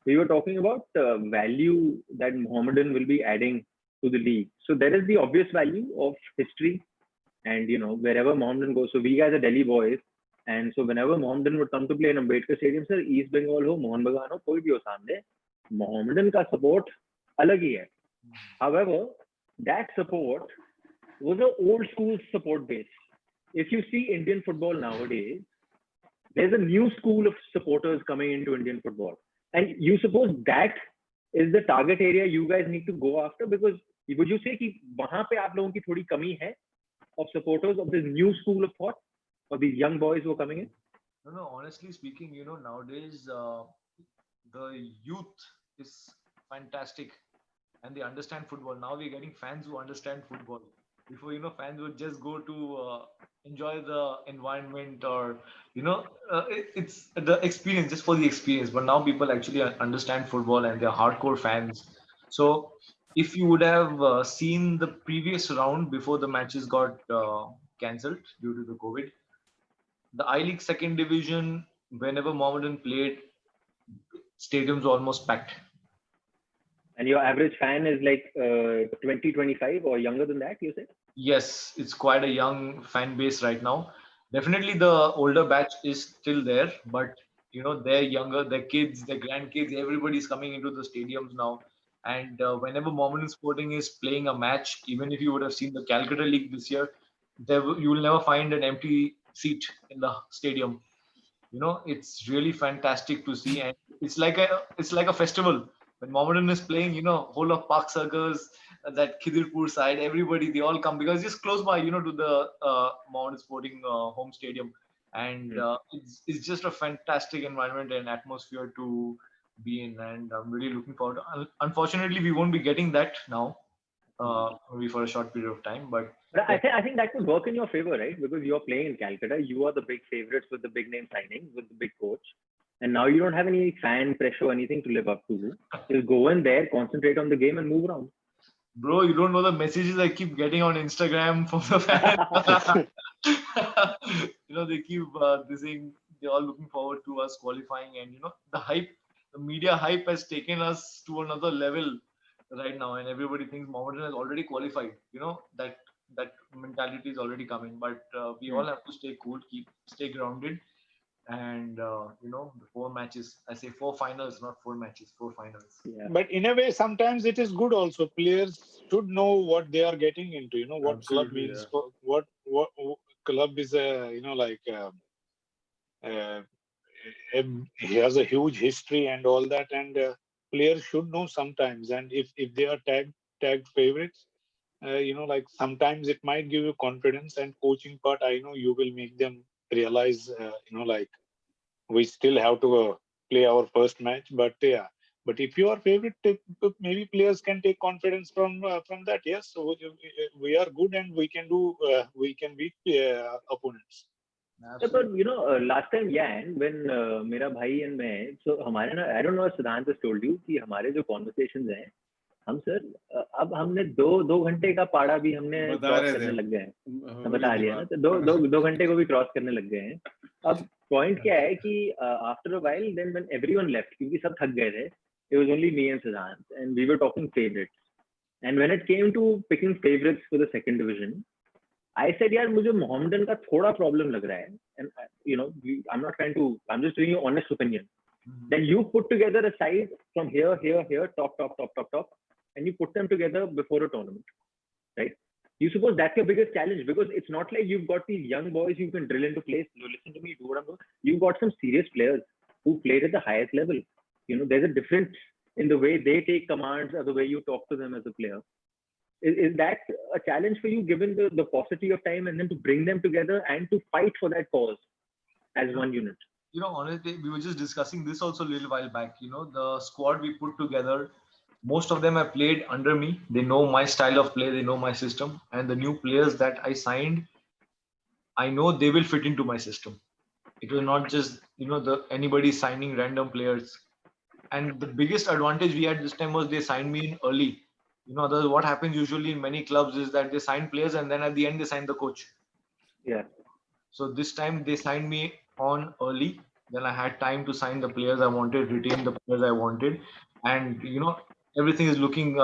we were talking about value that Mohammedan will be adding to the league. So there is the obvious value of history, and wherever Mohammedan goes. So we guys are Delhi boys, and so whenever Mohammedan would come to play in Ambedkar Stadium, sir, East Bengal ho, Mohun Bagan ho, koi bhi ho सामने, Mohammedan का support अलग ही है. However, that support was an old school support base. If you see Indian football nowadays, there's a new school of supporters coming into Indian football. And you suppose that is the target area you guys need to go after? Because would you say कि वहाँ पे आप लोगों की थोड़ी कमी है of supporters of this new school of thought, of these young boys who are coming in? No, honestly speaking, nowadays the youth is fantastic and they understand football. Now we're getting fans who understand football. Before, fans would just go to enjoy the environment or, it's the experience, just for the experience. But now people actually understand football and they're hardcore fans. So if you would have seen the previous round before the matches got cancelled due to the COVID, the I-League second division, whenever Mohammedan played, stadiums were almost packed. And your average fan is like 20, 25 or younger than that, you say? Yes, it's quite a young fan base right now. Definitely the older batch is still there, but they're younger, their kids, their grandkids, everybody's coming into the stadiums now. And whenever Mohammedan Sporting is playing a match, even if you would have seen the Calcutta League this year, you will never find an empty seat in the stadium. It's really fantastic to see, and it's like a festival. When Mohammedan is playing, whole of Park Circus, that Khidirpur side, everybody, they all come because it's close by, to the Mohammedan Sporting home stadium. And it's just a fantastic environment and atmosphere to be in. And I'm really looking forward to. Unfortunately, we won't be getting that now, maybe for a short period of time. But I think that would work in your favor, right? Because you're playing in Calcutta, you are the big favorites with the big name signings, with the big coach. And now you don't have any fan pressure or anything to live up to. Just go in there, concentrate on the game and move around. Bro, you don't know the messages I keep getting on Instagram from the fans. They keep saying they're all looking forward to us qualifying, and the hype, the media hype has taken us to another level right now, and everybody thinks Mohammedan has already qualified. That mentality is already coming, but we all have to stay cool, stay grounded. And the 4 matches, I say 4 finals, not 4 matches, 4 finals. Yeah. But in a way, sometimes it is good also. Players should know what they are getting into. What Absolutely, club means. Yeah. What club is he has a huge history and all that, and players should know sometimes. And if they are tagged favorites, sometimes it might give you confidence, and coaching part, I know you will make them realize, we still have to play our first match, but if you are favorite, maybe players can take confidence from that. Yes, so we are good and we can beat opponents. But last time, when मेरा भाई and मैं, so हमारे ना, I don't know if Siddhant has told you कि हमारे जो conversations हैं, हम सर अब हमने दो घंटे का पाड़ा भी हमने क्रॉस करने लग गए हैं. बता रही है ना, तो दो घंटे को भी क्रॉस करने लग गए हैं. अब पॉइंट क्या है कि after a while, then when everyone left, क्योंकि सब थक गए थे, it was only me and Siddhant and we were talking favourites. And when it came to picking favourites for the second division, I said यार मुझे मोहम्मदन का थोड़ा प्रॉब्लम लग रहा है. And I am not trying to, I am just giving you honest opinion. Then you put together a side from here top and you put them together before a tournament, right? You suppose that's your biggest challenge, because it's not like you've got these young boys you can drill into place. No, listen to me, do what I'm doing. You've got some serious players who played at the highest level. There's a difference in the way they take commands or the way you talk to them as a player. Is that a challenge for you, given the paucity of time, and then to bring them together and to fight for that cause as one unit? Honestly, we were just discussing this also a little while back. The squad we put together, most of them have played under me. They know my style of play, they know my system, and the new players that I signed, I know they will fit into my system. It will not just the anybody signing random players. And the biggest advantage we had this time was they signed me in early. What happens usually in many clubs is that they sign players and then at the end they sign the coach. Yeah. So this time they signed me on early. Then I had time to sign the players I wanted, retain the players I wanted, and everything is looking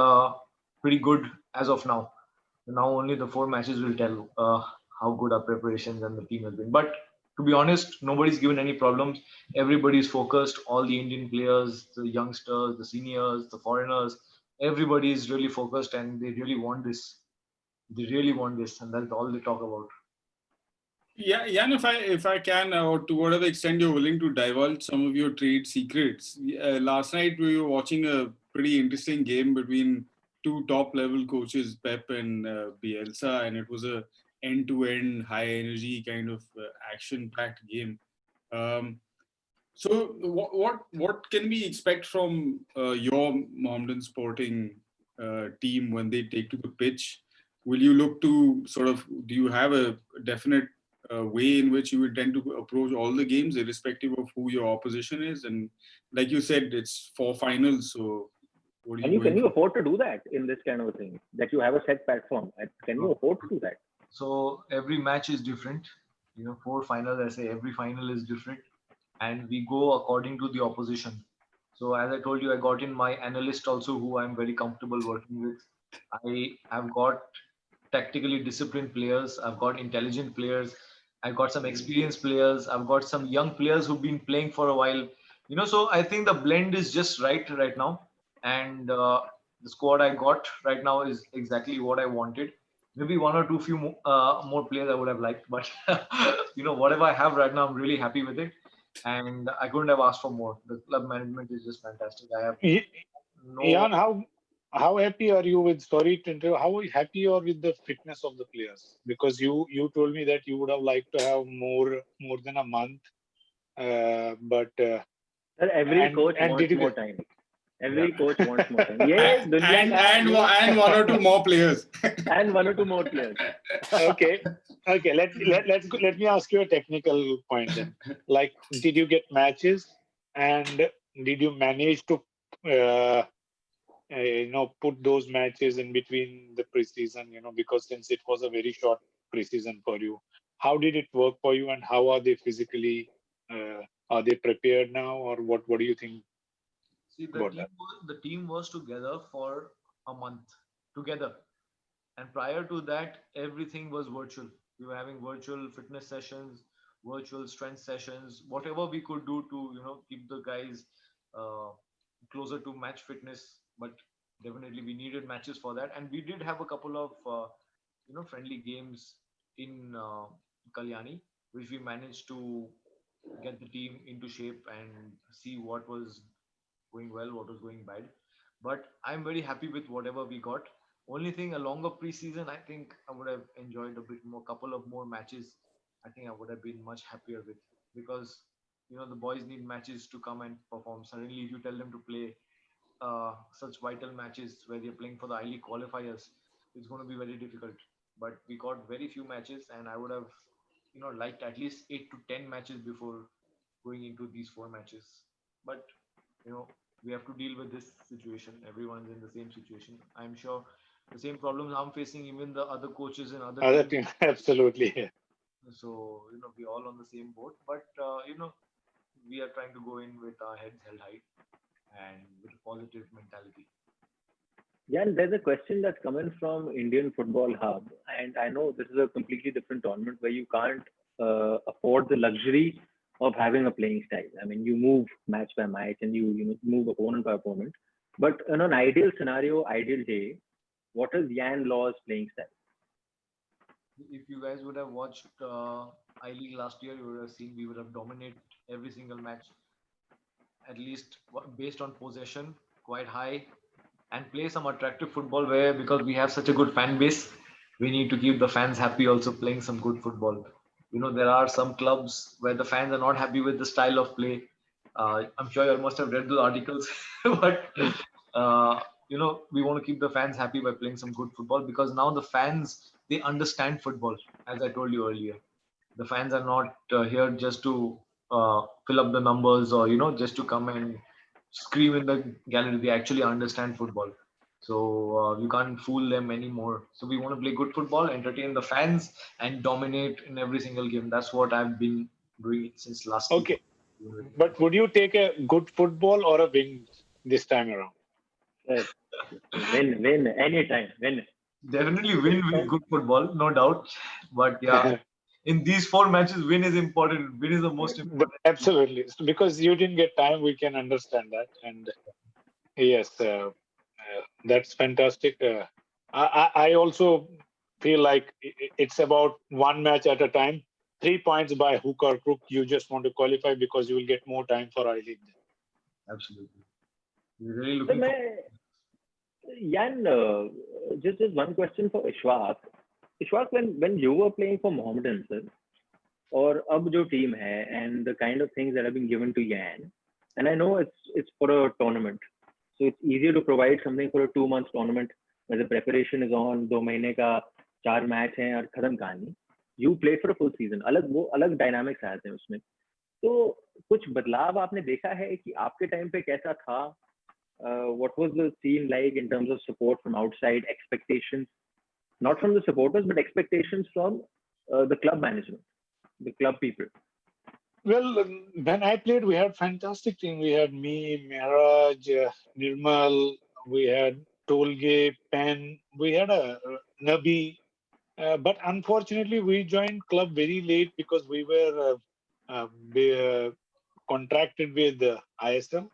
pretty good as of now. Now only the 4 matches will tell how good our preparations and the team has been. But to be honest, nobody's given any problems. Everybody's focused. All the Indian players, the youngsters, the seniors, the foreigners, everybody is really focused and they really want this. They really want this, and that's all they talk about. Yeah, Jan, if I can, or to whatever extent you're willing to divulge some of your trade secrets. Last night we were watching a pretty interesting game between two top level coaches, Pep and Bielsa, and it was a end-to-end, high-energy kind of action-packed game. Um, so, what can we expect from your Mohammedan Sporting team when they take to the pitch? Will you look to sort of? Do you have a definite way in which you intend to approach all the games, irrespective of who your opposition is? And like you said, it's 4 finals. So, what are And you can going you for? afford to do that in this kind of a thing? That you have a set platform. Can you afford to do that? So every match is different. 4 finals, I say every final is different, and we go according to the opposition. So as I told you, I got in my analyst also, who I'm very comfortable working with. I have got tactically disciplined players. I've got intelligent players. I've got some experienced players. I've got some young players who've been playing for a while. So I think the blend is just right now, and the squad I got right now is exactly what I wanted. Maybe one or two few more players I would have liked, but whatever I have right now, I'm really happy with it, and I couldn't have asked for more. The club management is just fantastic. I have no. Jan, how happy are you with? Sorry to interrupt. How happy you are with the fitness of the players? Because you told me that you would have liked to have more than a month, but Sir, every coach and did wants you more get? time. Yeah. Every coach wants more time. ये दुनिया And का and and one or two more players. and one or two more players. Okay, okay. Let me ask you a technical point then. Like, did you get matches, and did you manage to uh, put those matches in between the preseason? Because since it was a very short preseason for you, how did it work for you, and how are they physically? Are they prepared now, or what do you think See, the about team that? was, the team was together for a month together. And prior to that, everything was virtual. We were having virtual fitness sessions, virtual strength sessions, whatever we could do to keep the guys uh, closer to match fitness. But definitely we needed matches for that, and we did have a couple of friendly games in Kalyani, which we managed to get the team into shape and see what was going well, what was going bad. But I'm very happy with whatever we got. Only thing, a longer preseason, I think I would have enjoyed a bit more, couple of more matches. I think I would have been much happier with, because the boys need matches to come and perform. Suddenly, if you tell them to play such vital matches where they're playing for the I League qualifiers, it's going to be very difficult. But we got very few matches, and I would have liked at least 8 to 10 matches before going into these 4 matches. But you know we have to deal with this situation. Everyone's in the same situation. I'm sure the same problems I'm facing, even the other coaches and other Other teams. team, absolutely. So we're all on the same boat. But we are trying to go in with our heads held high and with a positive mentality. Yeah, and there's a question that's coming from Indian Football Hub, and I know this is a completely different tournament where you can't afford the luxury of having a playing style. I mean, you move match by match and you move opponent by opponent. But in an ideal scenario, ideal day, what is Yan Law's playing style? If you guys would have watched I League last year, you would have seen we would have dominated every single match, at least based on possession, quite high, and play some attractive football where, because we have such a good fan base, we need to keep the fans happy also playing some good football. there are some clubs where the fans are not happy with the style of play. I'm sure you must have read those articles, but uh, we want to keep the fans happy by playing some good football, because now the fans, they understand football. As I told you earlier, the fans are not here just to fill up the numbers, or just to come and scream in the gallery. They actually understand football, so you can't fool them anymore. So we want to play good football, entertain the fans, and dominate in every single game. That's what I've been doing since last Okay, season. but would you take a good football or a win this time around? Sir, win anytime, win. Definitely win with good football, no doubt. But yeah, in these 4 matches, win is important. Win is the most important. Absolutely, because you didn't get time. We can understand that, and yes, that's fantastic. I also feel like it's about one match at a time. 3 points by hook or crook. You just want to qualify because you will get more time for I League. Absolutely. We're really So, looking for. Jan, just one question for Ishfaq. Ishfaq, when you were playing for Mohammedan, sir, or अब जो team है, and the kind of things that have been given to Yan, and I know it's for a tournament, so it's easier to provide something for a 2 month tournament where the preparation is on, 2 महीने का 4 match हैं और खत्म कहानी. You played for a full season. अलग dynamics आते हैं उसमें. तो कुछ बदलाव आपने देखा है कि आपके टाइम पे कैसा था? What was the scene like in terms of support from outside, expectations, not from the supporters, but expectations from the club management, the club people? Well, when I played, we had fantastic team. We had me, Mehraj, Nirmal, we had Tolge, Pen, we had a Nabi. But unfortunately, we joined club very late because we were contracted with ISL.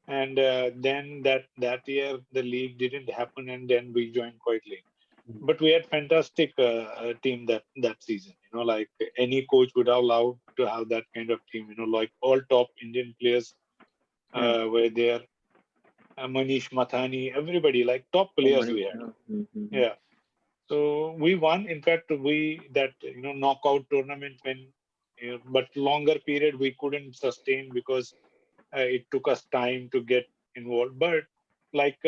And then that year, the league didn't happen, and then we joined quite late. But we had fantastic team that season. Like any coach would have loved to have that kind of team. Like all top Indian players were there. Manish Mathani, everybody, like top players we had. Yeah. So we won. In fact, that knockout tournament but longer period we couldn't sustain because it took us time to get involved. But like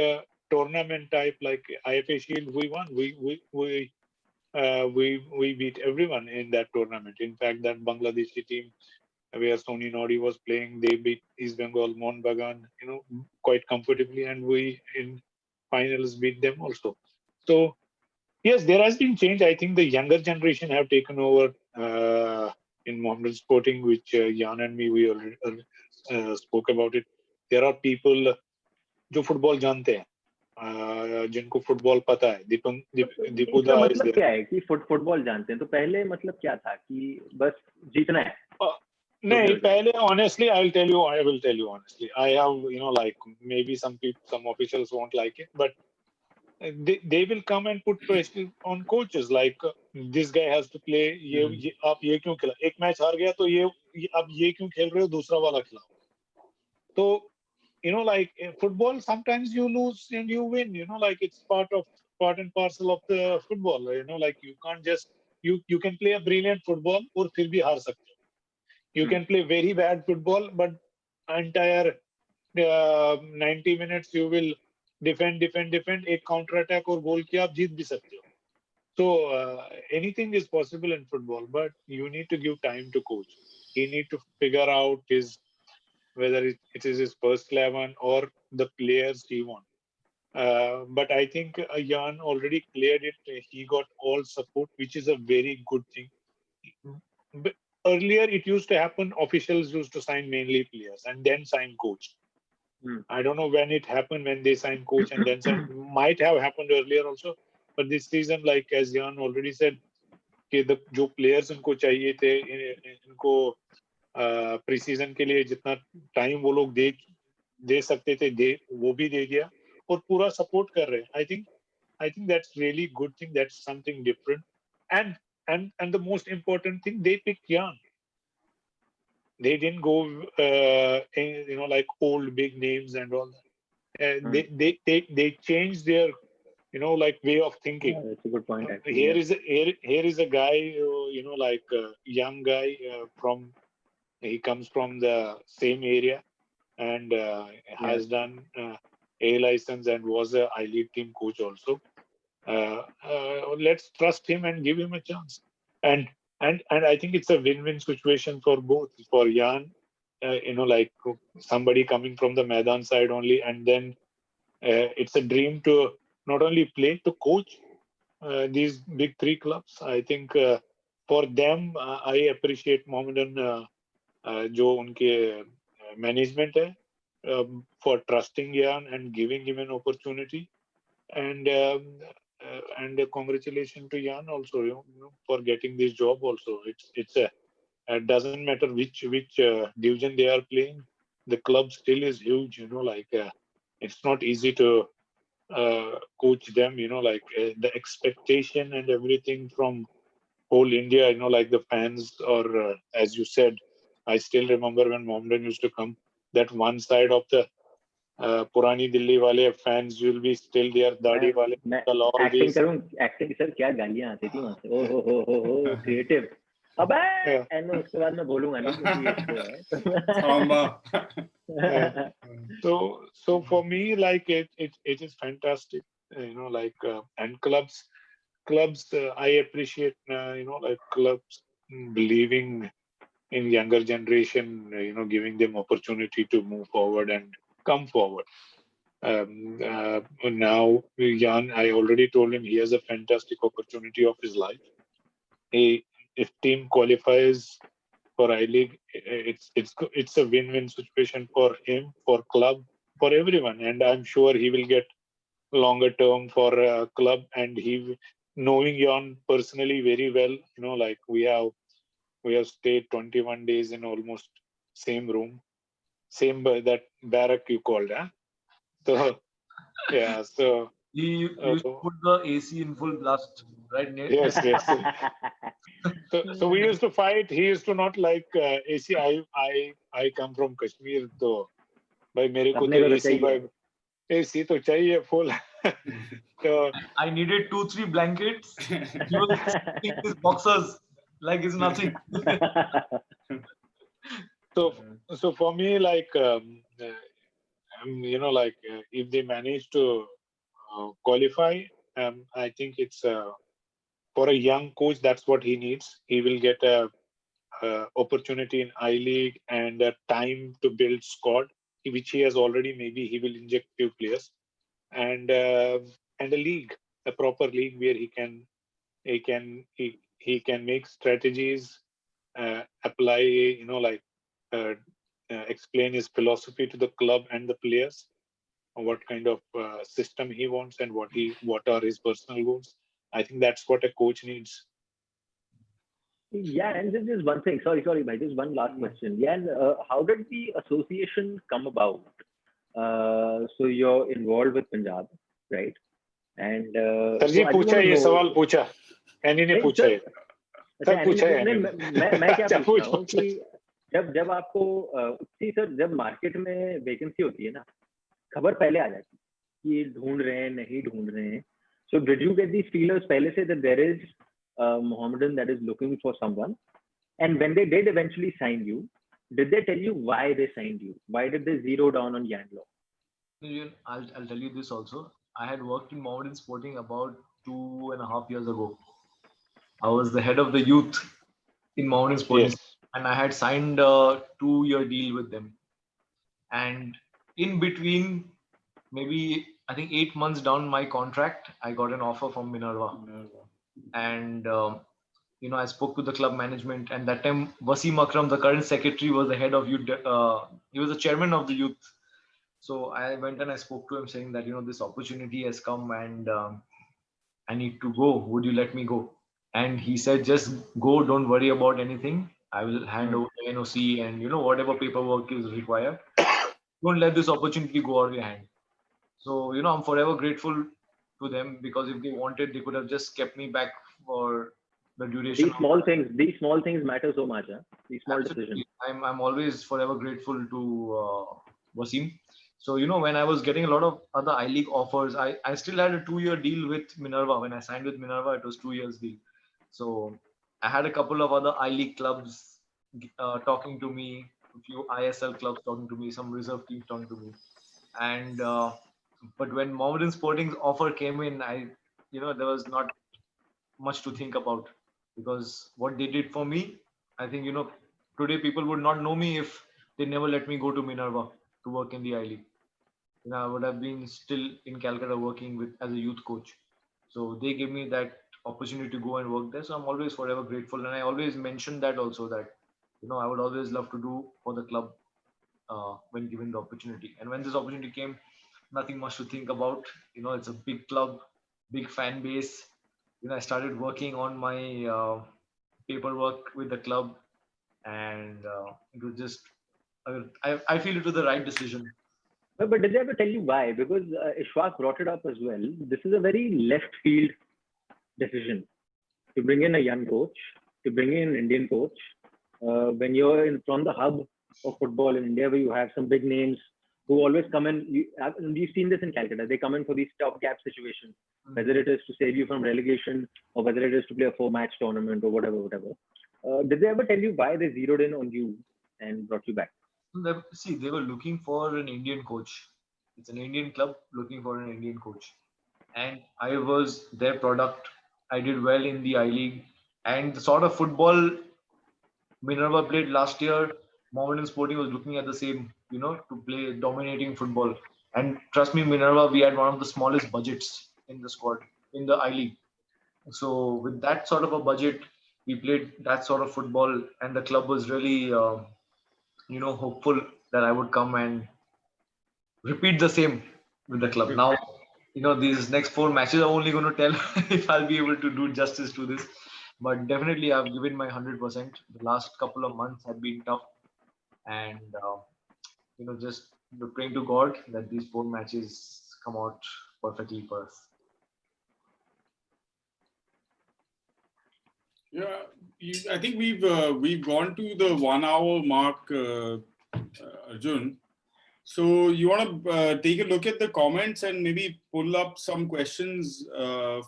tournament type, like IFA Shield, we won. We beat everyone in that tournament. In fact, that Bangladeshi team where Sony Nodi was playing, they beat East Bengal, Mohun Bagan, quite comfortably, and we in finals beat them also. So yes, there has been change. I think the younger generation have taken over in Mohammedan Sporting, which Jan and me we already spoke about it. There are people जो football जानते हैं जिनको football पता है इसका मतलब क्या है कि फुटबॉल जानते हैं तो पहले मतलब क्या था कि बस जीतना है नहीं पहले honestly I will tell you honestly I have like maybe some officials won't like it but they will come and put pressure on coaches like this guy has to play ये आप ये क्यों खिला एक मैच हार गया तो ये अब ये क्यों खेल रहे हो दूसरा वाला खिलाओ तो like in football sometimes you lose and you win like it's part and parcel of the football like you can't just you can play a brilliant football और फिर भी हार सकते हो you can play very bad football but entire 90 minutes you will defend एक counter attack और goal किया आप जीत भी सकते हो so anything is possible in football but you need to give time to coach he need to figure out whether it is his first 11 or the players he wants. But I think Jan already cleared it. He got all support, which is a very good thing. But earlier, it used to happen, officials used to sign mainly players and then sign coach. I don't know when it happened, when they signed coach and then sign. Might have happened earlier also. But this season, like as Jan already said, जो players इनको चाहिए थे इनको pre season के लिए जितना time वो लोग दे सकते थे वो भी दे दिया और पूरा सपोर्ट कर रहे हैं I think that's really good thing that's something different and the most important thing they picked young they didn't go like old big names and all that they changed their like way of thinking. Yeah, that's a good point. Actually, Here yeah. here is a guy, like a young guy he comes from the same area and has done A license and was a I-League team coach also. Let's trust him and give him a chance. And and I think it's a win-win situation for both. For Jan, like somebody coming from the Maidan side only, and then it's a dream to not only play, to coach these big three clubs. I think for them, I appreciate Mohammedan जो उनके management है for trusting Jan and giving him an opportunity. And congratulations to Jan also, for getting this job also. It's a it doesn't matter which division they are playing, the club still is huge. Like it's not easy to coach them. Like the expectation and everything from whole India. Like the fans, or as you said, I still remember when Mohammedan used to come. That one side of the पुरानी दिल्ली वाले fans will be still there, दाढ़ी वाले मैं will acting always. करूं, acting sir क्या गालियां आती थी वहां से, ओ हो क्रिएटिव, अबे Yeah. एंड उसके बाद मैं बोलूंगा नहीं क्योंकि ये शो है Samba. Yeah. So for me, like it is fantastic, like and clubs I appreciate, like clubs believing in younger generation, giving them opportunity to move forward and come forward. Now Jan, I already told him he has a fantastic opportunity of his life. If team qualifies for I-League, it's a win-win situation for him, for club, for everyone, and I'm sure he will get longer term for club. And he, knowing Jan personally very well, like we have stayed 21 days in almost same room, same that barrack you called, huh? So yeah, so You used to put the AC in full blast, right? yes. So we used to fight. He used to not like AC. I come from Kashmir, so by मेरे को अपने तो को तो AC by चाहिए. AC तो चाहिए full. So I needed 2-3 blankets. He was in his boxers like it's nothing. so for me, like like if they manage to qualify, I think it's for a young coach, that's what he needs. He will get a opportunity in I-League and time to build squad, which he has already. Maybe he will inject few players, and a league, a proper league where he can make strategies, apply, like explain his philosophy to the club and the players, what kind of system he wants and what are his personal goals. I think that's what a coach needs. Yeah, and just one thing. Sorry, bhai. Just one last question. Yeah, and, how did the association come about? So you're involved with Punjab, right? And sir ji so I just पूछा want to ये know. सवाल पूछा any ने नहीं पूछा sir, ये अच्छा sir पूछा है नहीं, मैं क्या अच्छा, पूछ रहा पूछ, हूँ कि जब आपको सी सर, जब मार्केट में वैकेंसी होती है ना, खबर पहले आ जाती है कि ढूंढ रहे हैं नहीं ढूंढ रहे हैं. So did you get these feelers पहले से that there is Mohammedan that is looking for someone, and when they did eventually sign you, did they tell you why they signed you? Why did they zero down on Yan Law? I'll tell you this also. I had worked in Mohammedan Sporting about 2.5 years ago. I was the head of the youth in Mohammedan Sporting, yes, and I had signed a 2-year deal with them. And in between, maybe I think 8 months down my contract, I got an offer from Minerva. And I spoke to the club management, and that time Wasim Akram, the current secretary, was the head of youth. He was the chairman of the youth. So I went and I spoke to him saying that this opportunity has come and I need to go. Would you let me go? And he said, just go. Don't worry about anything. I will hand over the NOC and whatever paperwork is required. Don't let this opportunity go out of your hand. So I'm forever grateful to them, because if they wanted, they could have just kept me back for the duration. These small things matter so much. Huh? These small Absolutely. decisions. I'm always forever grateful to Wasim. So, when I was getting a lot of other I-League offers, I still had a 2-year deal with Minerva. When I signed with Minerva, it was 2 years deal. So I had a couple of other I-League clubs talking to me, a few ISL clubs talking to me, some reserve teams talking to me. And but when Mohammedan Sporting's offer came in, there was not much to think about, because what they did for me, I think, today people would not know me if they never let me go to Minerva to work in the I-League. I would have been still in Calcutta working with as a youth coach. So they gave me that opportunity to go and work there. So I'm always forever grateful. And I always mention that also, that, I would always love to do for the club when given the opportunity. And when this opportunity came, nothing much to think about. It's a big club, big fan base. I started working on my paperwork with the club, and it was just, I feel it was the right decision. But did they ever tell you why? Because Ishfaq brought it up as well. This is a very left field decision to bring in a young coach, to bring in an Indian coach. When you're from the hub of football in India, where you have some big names who always come in, we've seen this in Calcutta. They come in for these stopgap situations, whether it is to save you from relegation or whether it is to play a 4-match tournament or whatever. Did they ever tell you why they zeroed in on you and brought you back? See, they were looking for an Indian coach. It's an Indian club looking for an Indian coach. And I was their product. I did well in the I-League. And the sort of football Minerva played last year, Mohammedan Sporting was looking at the same, to play dominating football. And trust me, Minerva, we had one of the smallest budgets in the squad, in the I-League. So with that sort of a budget, we played that sort of football, and the club was really, hopeful that I would come and repeat the same with the club. Now, these next 4 matches are only going to tell if I'll be able to do justice to this. But definitely, I've given my 100%. The last couple of months have been tough, and just praying to God that these 4 matches come out perfectly for us. Yeah, I think we've gone to the 1 hour mark, Arjun. So you want to take a look at the comments and maybe pull up some questions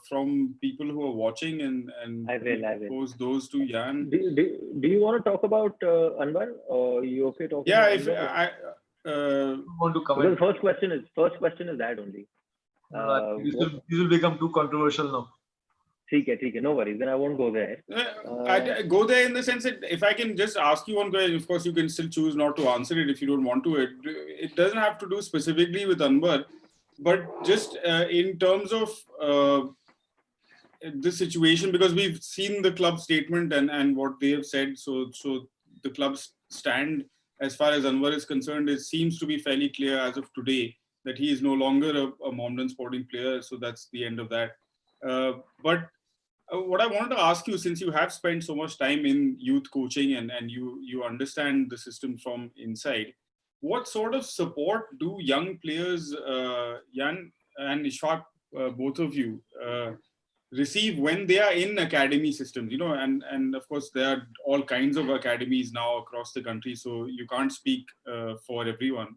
from people who are watching and I will. pose those to Jan. Do you want to talk about Anwar, or are you okay talking? Yeah, about if Anwar? I want to comment. Because first question is that only. This will become too controversial now. Okay, no worries. Then I won't go there. I go there in the sense that if I can just ask you one question, of course you can still choose not to answer it if you don't want to. It doesn't have to do specifically with Anwar, but just in terms of the situation, because we've seen the club statement and what they have said. So the club's stand as far as Anwar is concerned, it seems to be fairly clear as of today that he is no longer a Mohammedan Sporting player. So that's the end of that. But what I wanted to ask you, since you have spent so much time in youth coaching and you understand the system from inside, what sort of support do young players, Jan and Ishfaq, both of you, receive when they are in academy systems? And of course there are all kinds of academies now across the country, so you can't speak for everyone,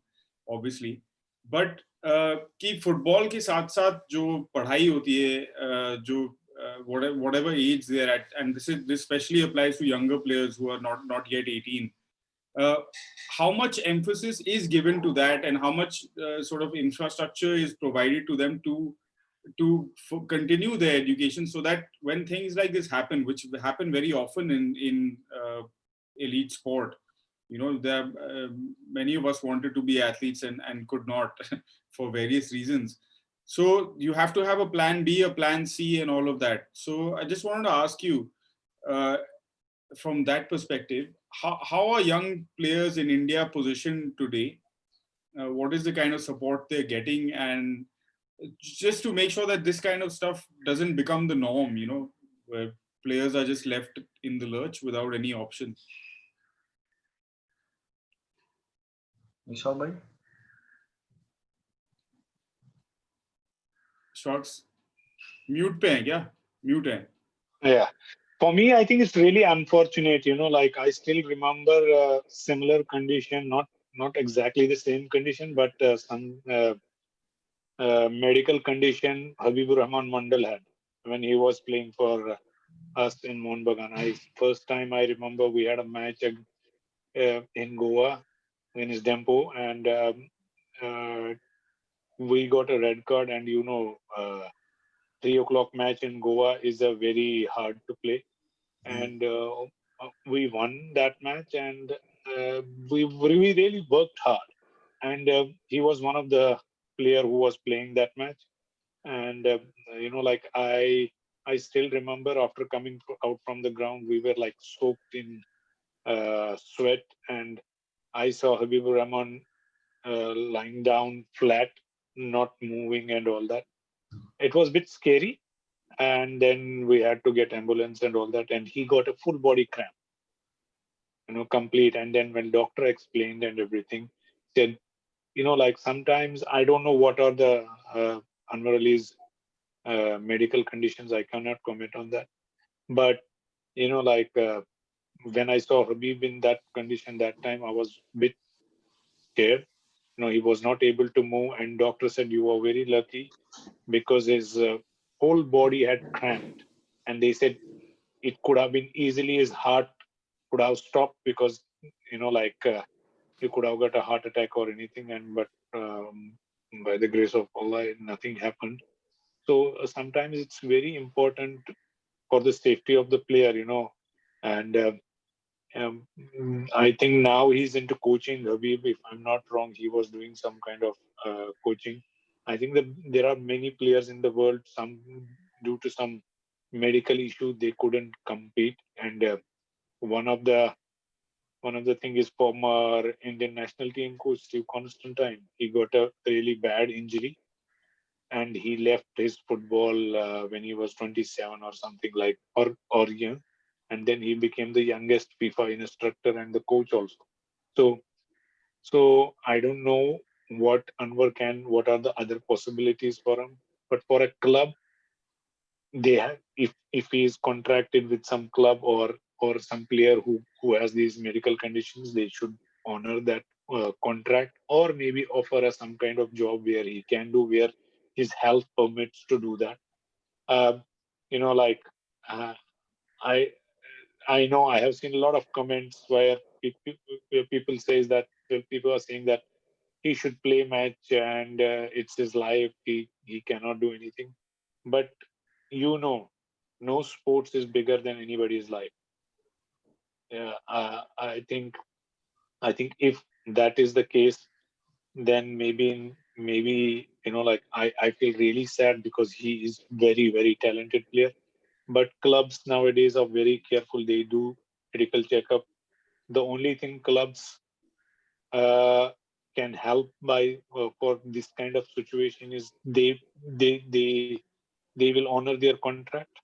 obviously. But कि football के साथ साथ जो पढ़ाई होती है, जो whatever age they're at, and this especially applies to younger players who are not yet 18. How much emphasis is given to that, and how much sort of infrastructure is provided to them to continue their education, so that when things like this happen, which happen very often in elite sport, there many of us wanted to be athletes and could not for various reasons. So you have to have a plan B, a plan C, and all of that. So I just wanted to ask you, from that perspective, how are young players in India positioned today? What is the kind of support they're getting? And just to make sure that this kind of stuff doesn't become the norm, where players are just left in the lurch without any option. Ishfaq bhai? Shots mute pe hai kya? Mute hai. Yeah. For me, I think it's really unfortunate, like I still remember a similar condition, not not exactly the same condition, but some medical condition Habibur Rahman Mandal had when he was playing for us in Mohun Bagan. First time I remember we had a match in Goa in his Dempo, and uh, we got a red card. And 3 o'clock match in Goa is a very hard to play, and we won that match, and we really worked hard. And he was one of the player who was playing that match, and like I still remember after coming out from the ground, we were like soaked in sweat, and I saw Habibur Rahman lying down flat, not moving, and all that. It was a bit scary, and then we had to get ambulance and all that, and he got a full body cramp, complete. And then when doctor explained and everything, said, like sometimes I don't know what are the Anwar Ali's medical conditions. I cannot comment on that. But like when I saw Habib in that condition that time, I was a bit scared. He was not able to move, and doctor said you were very lucky because his whole body had cramped, and they said it could have been easily his heart could have stopped because like he could have got a heart attack or anything, and but by the grace of Allah, nothing happened. So sometimes it's very important for the safety of the player, and I think now he's into coaching. Habib, if I'm not wrong, he was doing some kind of coaching. I think that there are many players in the world, some due to some medical issue they couldn't compete, and one of the thing is former Indian national team coach Steve Constantine. He got a really bad injury, and he left his football when he was 27 or something like, or young, and then he became the youngest FIFA instructor and the coach also. So I don't know what are the other possibilities for him, but for a club, they have, if he is contracted with some club or some player who has these medical conditions, they should honor that contract, or maybe offer us some kind of job where he can do, where his health permits to do that. uh, like uh, i I know I have seen a lot of comments where people says that people are saying that he should play match, and it's his life, he cannot do anything. But no sports is bigger than anybody's life. I think if that is the case, then maybe like I feel really sad because he is very, very talented player. But clubs nowadays are very careful. They do medical checkup. The only thing clubs uh, can help by for this kind of situation is they will honor their contract.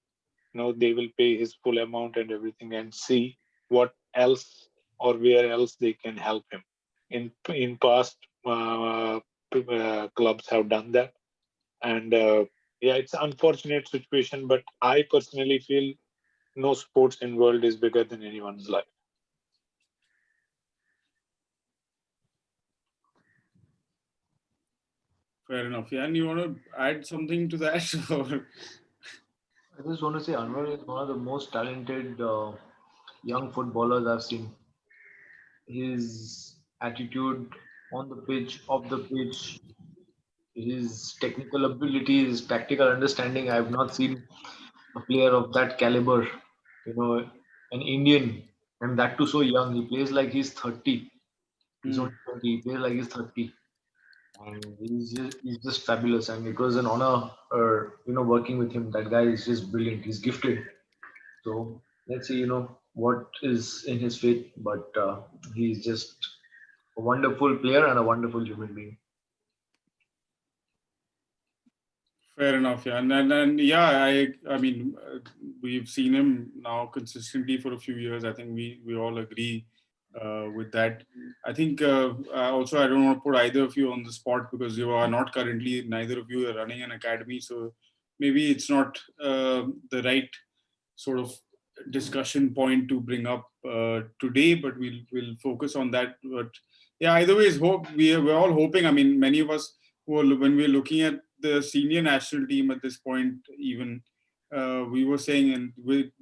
They will pay his full amount and everything, and see what else or where else they can help him. In past, clubs have done that, and yeah, it's an unfortunate situation. But I personally feel no sports in world is bigger than anyone's life. Fair enough. Yeah, and you want to add something to that? Or I just want to say Anwar is one of the most talented young footballers I've seen. His attitude on the pitch, off the pitch, his technical ability, his tactical understanding. I have not seen a player of that caliber. You know, an Indian, and that too so young. He plays like he's 30. He's only 20. He plays like he's 30, and he's just fabulous. And it was an honor, working with him. That guy is just brilliant. He's gifted. So let's see, what is in his fate. But he's just a wonderful player and a wonderful human being. fair enough. Yeah, and yeah, I mean, we've seen him now consistently for a few years. I think we all agree with that. I think also I don't want to put either of you on the spot because you are not currently, neither of you are running an academy, so maybe it's not the right sort of discussion point to bring up today, but we'll focus on that. But Yeah, either way, hope we're all hoping. I mean, many of us when we're looking at the senior national team at this point, even we were saying, and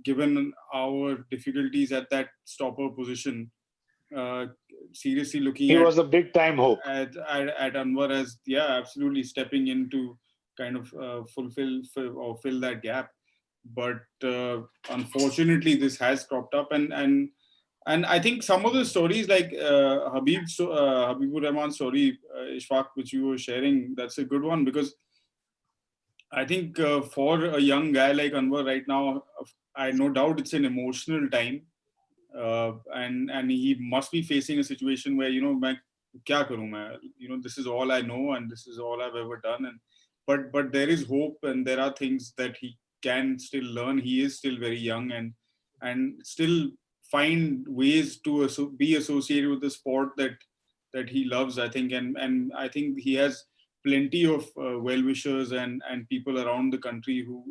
given our difficulties at that stopper position, seriously looking He at was a big time hope. at Anwar as absolutely stepping in to kind of fill that gap. But unfortunately, this has cropped up, and I think some of the stories like Habibur Rahman's story, Ishfaq, which you were sharing, that's a good one, because I think for a young guy like Anwar right now, I no doubt it's an emotional time, and he must be facing a situation where मैं क्या करूं मैं, this is all I know and this is all I've ever done, and but there is hope and there are things that he can still learn. He is still very young and still find ways to be associated with the sport that he loves, I think, and I think he has plenty of well-wishers and people around the country who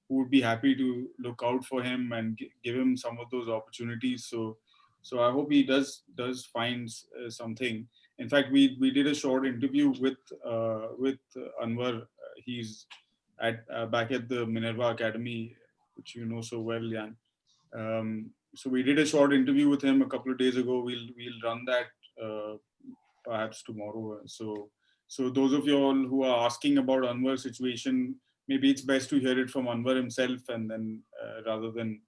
would be happy to look out for him and give him some of those opportunities. So I hope he does find something. In fact, we did a short interview with Anwar. He's back at the Minerva Academy, which you know so well, Jan. So we did a short interview with him a couple of days ago. We'll run that perhaps tomorrow. So those of you all who are asking about Anwar's situation, maybe it's best to hear it from Anwar himself, and then rather than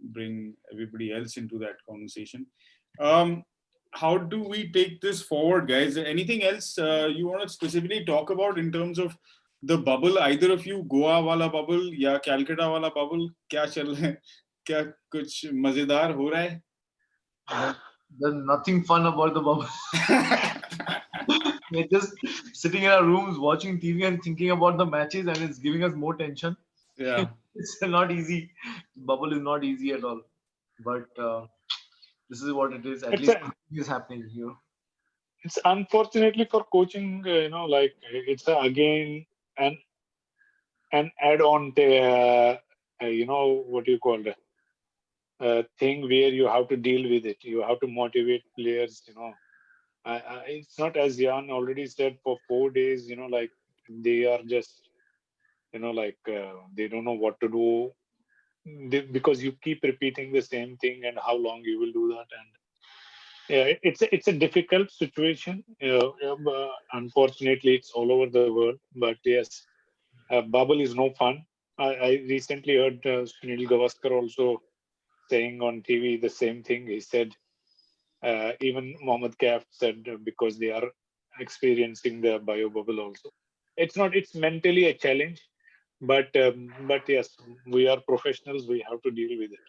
bring everybody else into that conversation. How do we take this forward, guys? Anything else you want to specifically talk about in terms of the bubble? Either of you, Goa wala bubble या Calcutta wala bubble, क्या चल रहा है? क्या कुछ मजेदार हो रहा है? There's nothing fun about the bubble. We're just sitting in our rooms watching TV and thinking about the matches, and it's giving us more tension. Yeah. It's not easy. Bubble is not easy at all. But this is what it is. At least something is happening here. It's unfortunately for coaching, like it's again an add-on to, what you call it, thing where you have to deal with it. You have to motivate players, it's not, as Jan already said, for 4 days, like they are just, they don't know what to do because you keep repeating the same thing, and how long you will do that. And yeah, it's a difficult situation. Unfortunately, it's all over the world. But yes, bubble is no fun. I recently heard Sunil Gavaskar also saying on TV the same thing. He said, even Mohammad Kaf said, because they are experiencing the bio bubble also. It's mentally a challenge, but yes, we are professionals. We have to deal with it.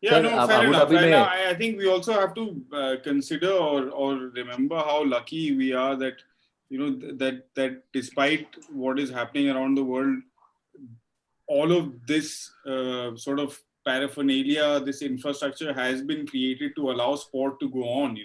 Yeah, Sir, no, fair Abu enough. Dhabi And में I think we also have to consider or remember how lucky we are that that despite what is happening around the world, all of this sort of paraphernalia, this infrastructure has been created to allow sport to go on.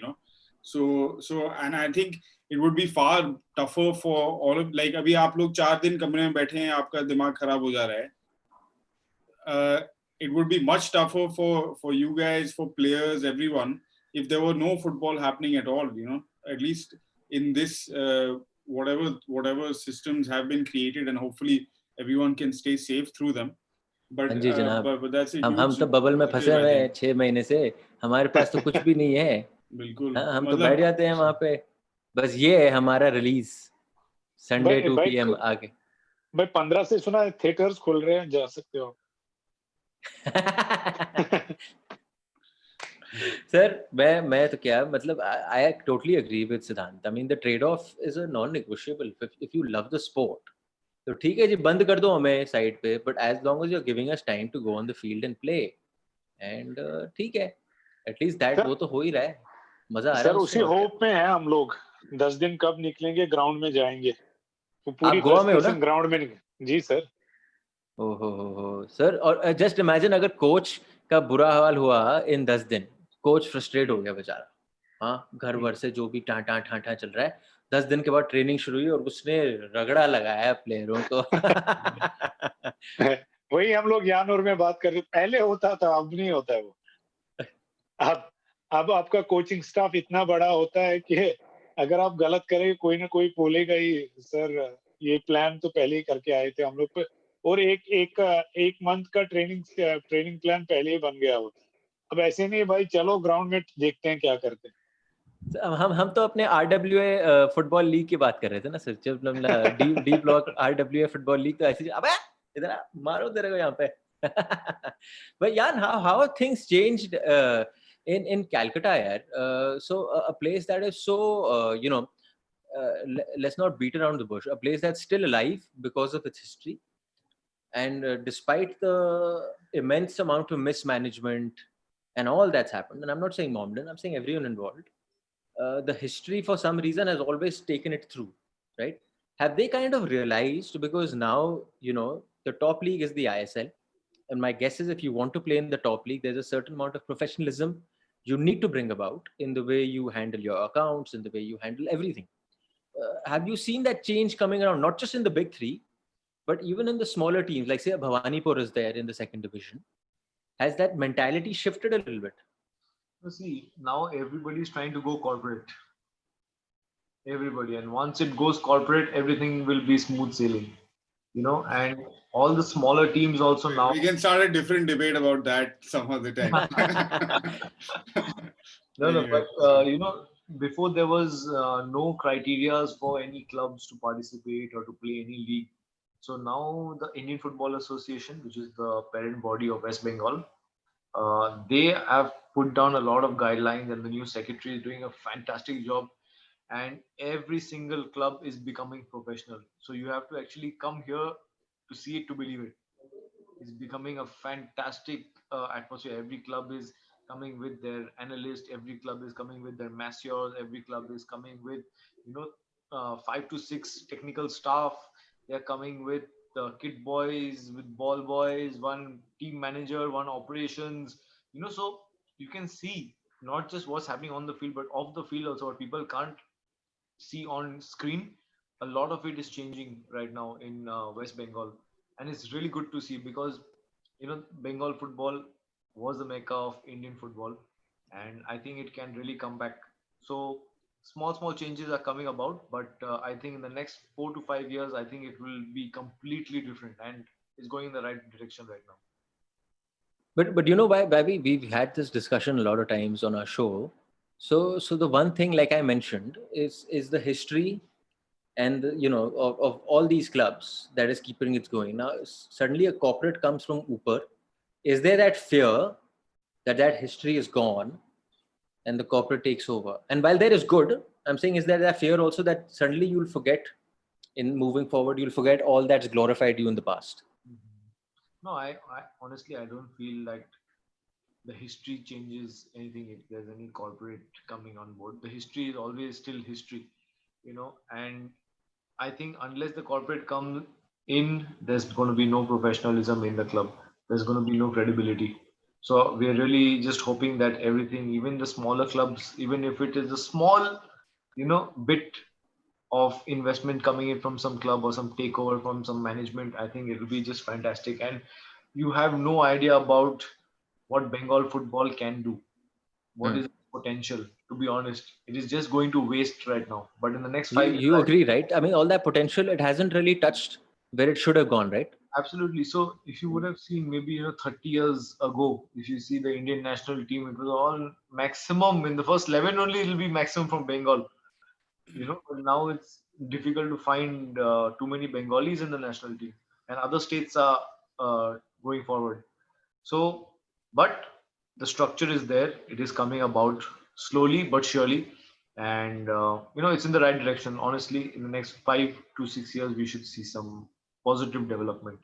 So and I think it would be far tougher for all of, like, अभी आप लोग 4 दिन कमरे में बैठे हैं, आपका दिमाग खराब हो जा रहा है. It would be much tougher for you guys, for players, everyone, if there were no football happening at all. At least in this whatever systems have been created, and hopefully everyone can stay safe through them. But हाँ जी जनाब, but that's a हम तो bubble में फंसे हुए हैं 6 महीने से. हमारे पास तो कुछ भी नहीं है. बिल्कुल. हम तो बैठ जाते हैं वहाँ पे. बस ये है हमारा रिलीज, संडे 2 PM आगे. भाई 15 से सुना है थिएटर्स खुल रहे हैं, जा सकते हो. सर मैं तो क्या, मतलब I totally agree with Siddhant. I mean the trade-off is a non-negotiable. If you love the sport, तो ठीक है जी, बंद कर दो हमें साइड पे, but as long as you're giving us time to go on the field and play, and ठीक है, at least that वो तो हो ही रहा है, मजा आ रहा है. सर उसी होप में है हम लोग. 10 दिन कब निकलेंगे, ग्राउंड में जाएंगे. तो पूरी गोवा में हो ना? ग्राउंड में जी सर. ओहो सर, और जस्ट इमेजिन अगर कोच का बुरा हाल हुआ इन 10 दिन, कोच फ्रस्ट्रेट हो गया बेचारा. हाँ, घर भर से जो भी टाटा चल रहा है, 10 दिन के बाद ट्रेनिंग शुरू हुई और उसने रगड़ा लगाया प्लेयरों को. वही हम लोग यान और में बात कर रहे. पहले होता था, अब नहीं होता है वो. अब आपका कोचिंग स्टाफ इतना बड़ा होता है कि अगर आप गलत करें कोई ना कोई बोलेगा ही, सर ये प्लान तो पहले ही करके आए थे हम लोग पे, और एक मंथ का ट्रेनिंग प्लान पहले ही बन गया होता है। अब ऐसे नहीं भाई, चलो ग्राउंड में देखते हैं क्या करते हैं। हम तो अपने RWA फुटबॉल लीग की बात कर रहे थे ना सर, जब D block RWA football league, तो ऐसी अबे इधर आ, मारो तेरे को यहाँ पे। But yeah, how are things changed in Calcutta, yaar? So a place that is so let's not beat around the bush. A place that's still alive because of its history, and despite the immense amount of mismanagement and all that's happened, and I'm not saying Mohammedan, I'm saying everyone involved. The history for some reason has always taken it through, right? Have they kind of realized, because now, the top league is the ISL, and my guess is if you want to play in the top league, there's a certain amount of professionalism you need to bring about in the way you handle your accounts, in the way you handle everything. Have you seen that change coming around, not just in the big three, but even in the smaller teams, like say Bhawanipur is there in the second division? Has that mentality shifted a little bit? See, now everybody's trying to go corporate. Everybody, and once it goes corporate, everything will be smooth sailing. And all the smaller teams also now. We can start a different debate about that some other time. No, but before there was no criteria for any clubs to participate or to play any league. So now the Indian Football Association, which is the parent body of West Bengal, they have put down a lot of guidelines, and the new secretary is doing a fantastic job. And every single club is becoming professional. So you have to actually come here to see it to believe it. It's becoming a fantastic atmosphere. Every club is coming with their analyst. Every club is coming with their masseurs. Every club is coming with 5 to 6 technical staff. They're coming with the kit boys, with ball boys, one team manager, one operations. So you can see not just what's happening on the field, but off the field also. What people can't see on screen, a lot of it is changing right now in West Bengal, and it's really good to see, because Bengal football was the mecca of Indian football, and I think it can really come back. So small changes are coming about, but I think in the next 4 to 5 years, I think it will be completely different, and it's going in the right direction right now. But why we've had this discussion a lot of times on our show. So the one thing, like I mentioned, is the history and of all these clubs that is keeping it going. Now suddenly a corporate comes from Upar. Is there that fear that history is gone and the corporate takes over? And while there is good, I'm saying, is there that fear also that suddenly you'll forget, in moving forward, you'll forget all that's glorified you in the past? No, I honestly, I don't feel like the history changes anything if there's any corporate coming on board. The history is always still history, and I think unless the corporate comes in, there's going to be no professionalism in the club. There's going to be no credibility. So we're really just hoping that everything, even the smaller clubs, even if it is a small, bit of investment coming in from some club or some takeover from some management, I think it will be just fantastic. And you have no idea about what Bengal football can do. What is potential? To be honest, it is just going to waste right now. But in the next 5 years, you agree, right? I mean, all that potential, it hasn't really touched where it should have gone, right? Absolutely. So if you would have seen maybe 30 years ago, if you see the Indian national team, it was all maximum in the first 11 only. It will be maximum from Bengal. But now it's difficult to find too many Bengalis in the national team, and other states are going forward. So, but the structure is there. It is coming about slowly but surely, and it's in the right direction. Honestly, in the next 5 to 6 years, we should see some positive development.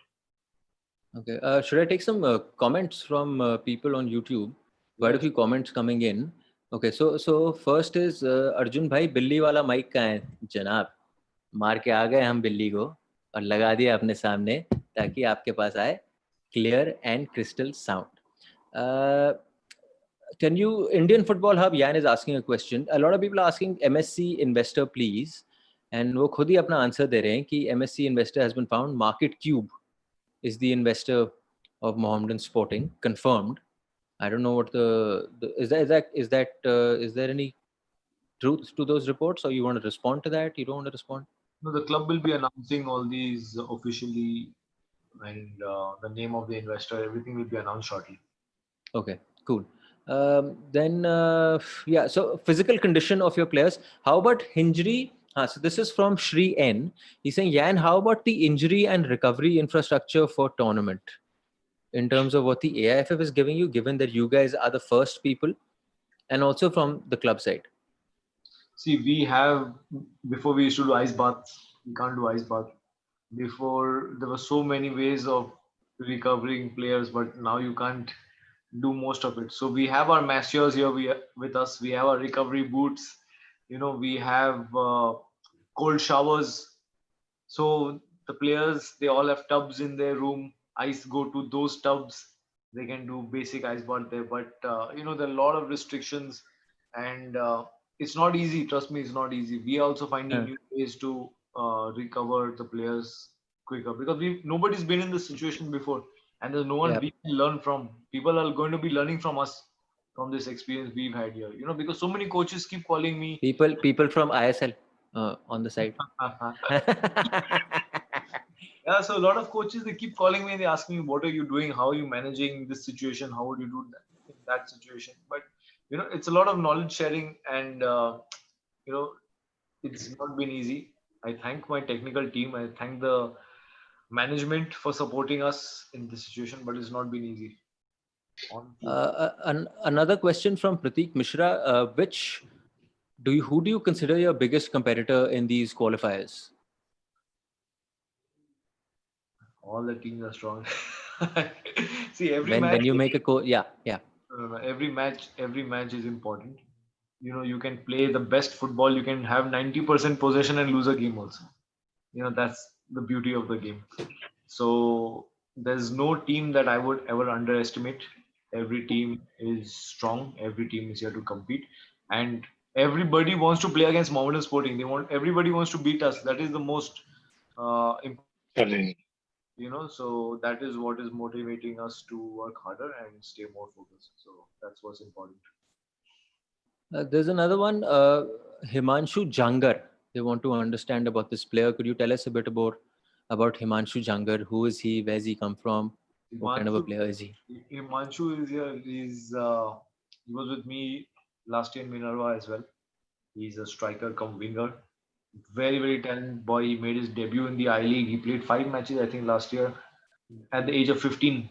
Okay. Should I take some comments from people on YouTube? Quite a few comments coming in. Okay. So first is Arjun bhai, बिल्ली वाला mic कहाँ है जनाब? मार के आ गए हम बिल्ली को और लगा दिया अपने सामने ताकि आपके पास आए clear and crystal sound. Can you, Indian Football Hub, Yan is asking a question. A lot of people are asking MSC investor, please. And वो खुद ही अपना आंसर दे रहे हैं कि MSC investor has been found. Market Cube is the investor of Mohammedan Sporting, confirmed. I don't know what is there any truth to those reports, or you want to respond to that? You don't want to respond? No, the club will be announcing all these officially, and the name of the investor, everything will be announced shortly. Okay, cool. Then yeah, so physical condition of your players. How about injury? So this is from Shri N. He's saying, Yan, how about the injury and recovery infrastructure for tournament in terms of what the AIFF is giving you, given that you guys are the first people, and also from the club side? See, before we used to do ice baths, we can't do ice bath. Before, there were so many ways of recovering players, but now you can't do most of it. So we have our masseurs here with us. We have our recovery boots. We have cold showers. So the players, they all have tubs in their room. Ice go to those tubs. They can do basic ice bath there. But there are a lot of restrictions, and it's not easy. Trust me, it's not easy. We are also finding new ways to recover the players quicker, because nobody's been in this situation before, and there's no one we can learn from. People are going to be learning from us, from this experience we've had here. Because so many coaches keep calling me. People from ISL on the side. Yeah, so a lot of coaches, they keep calling me and they ask me, what are you doing? How are you managing this situation? How would you do that in that situation? But it's a lot of knowledge sharing, and it's not been easy. I thank my technical team. I thank the management for supporting us in this situation, but it's not been easy. Another question from Prateek Mishra. Who do you consider your biggest competitor in these qualifiers? All the teams are strong. See, when you make a every match is important. You can play the best football. You can have 90% possession and lose a game also. That's the beauty of the game. So there's no team that I would ever underestimate. Every team is strong. Every team is here to compete, and everybody wants to play against Mohammedan Sporting. Everybody wants to beat us. That is the most important. So that is what is motivating us to work harder and stay more focused. So that's what's important. There's another one, Himanshu Jangar. They want to understand about this player. Could you tell us a bit about Himanshu Jangar? Who is he? Where's he come from? What kind of a player is he? Himanshu is here. He was with me last year in Minerva as well. He's a striker come winger. Very, very talented boy. He made his debut in the I-League. He played 5 matches, I think, last year at the age of 15.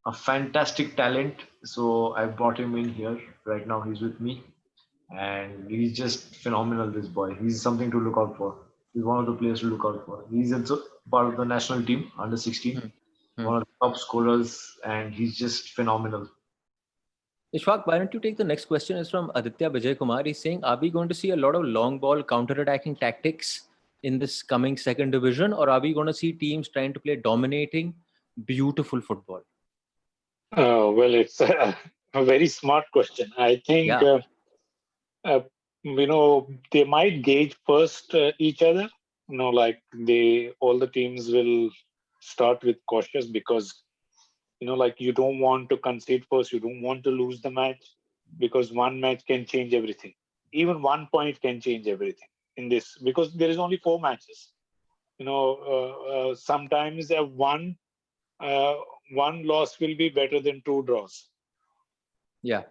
A fantastic talent. So I brought him in here. Right now he's with me. And he's just phenomenal, this boy. He's something to look out for. He's one of the players to look out for. He's also part of the national team, under 16. One of the top scorers, and he's just phenomenal. Ishfaq, why don't you take the next question? Is from Aditya Vijay Kumar. He's saying, are we going to see a lot of long ball counter-attacking tactics in this coming second division, or are we going to see teams trying to play dominating, beautiful football? Well, it's a very smart question. I think, they might gauge first each other. Like all the teams will start with cautious, because like you don't want to concede first. You don't want to lose the match, because one match can change everything. Even 1 point can change everything in this, because there is only 4 matches. Sometimes one loss will be better than 2 draws. Yeah.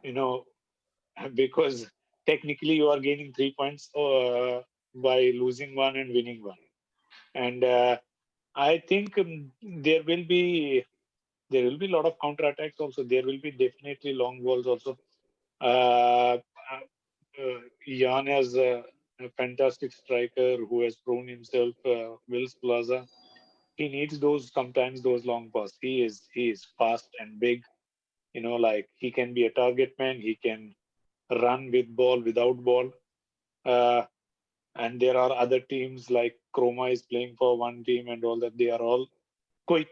Because technically you are gaining 3 points by losing 1 and winning 1. And I think there will be a lot of counter attacks also. There will be definitely long balls also. Jan is a fantastic striker who has proven himself. Wills Plaza, he needs sometimes those long passes. He is fast and big. Like he can be a target man. He can run with ball, without ball. And there are other teams like Chroma is playing for one team and all that. They are all quick.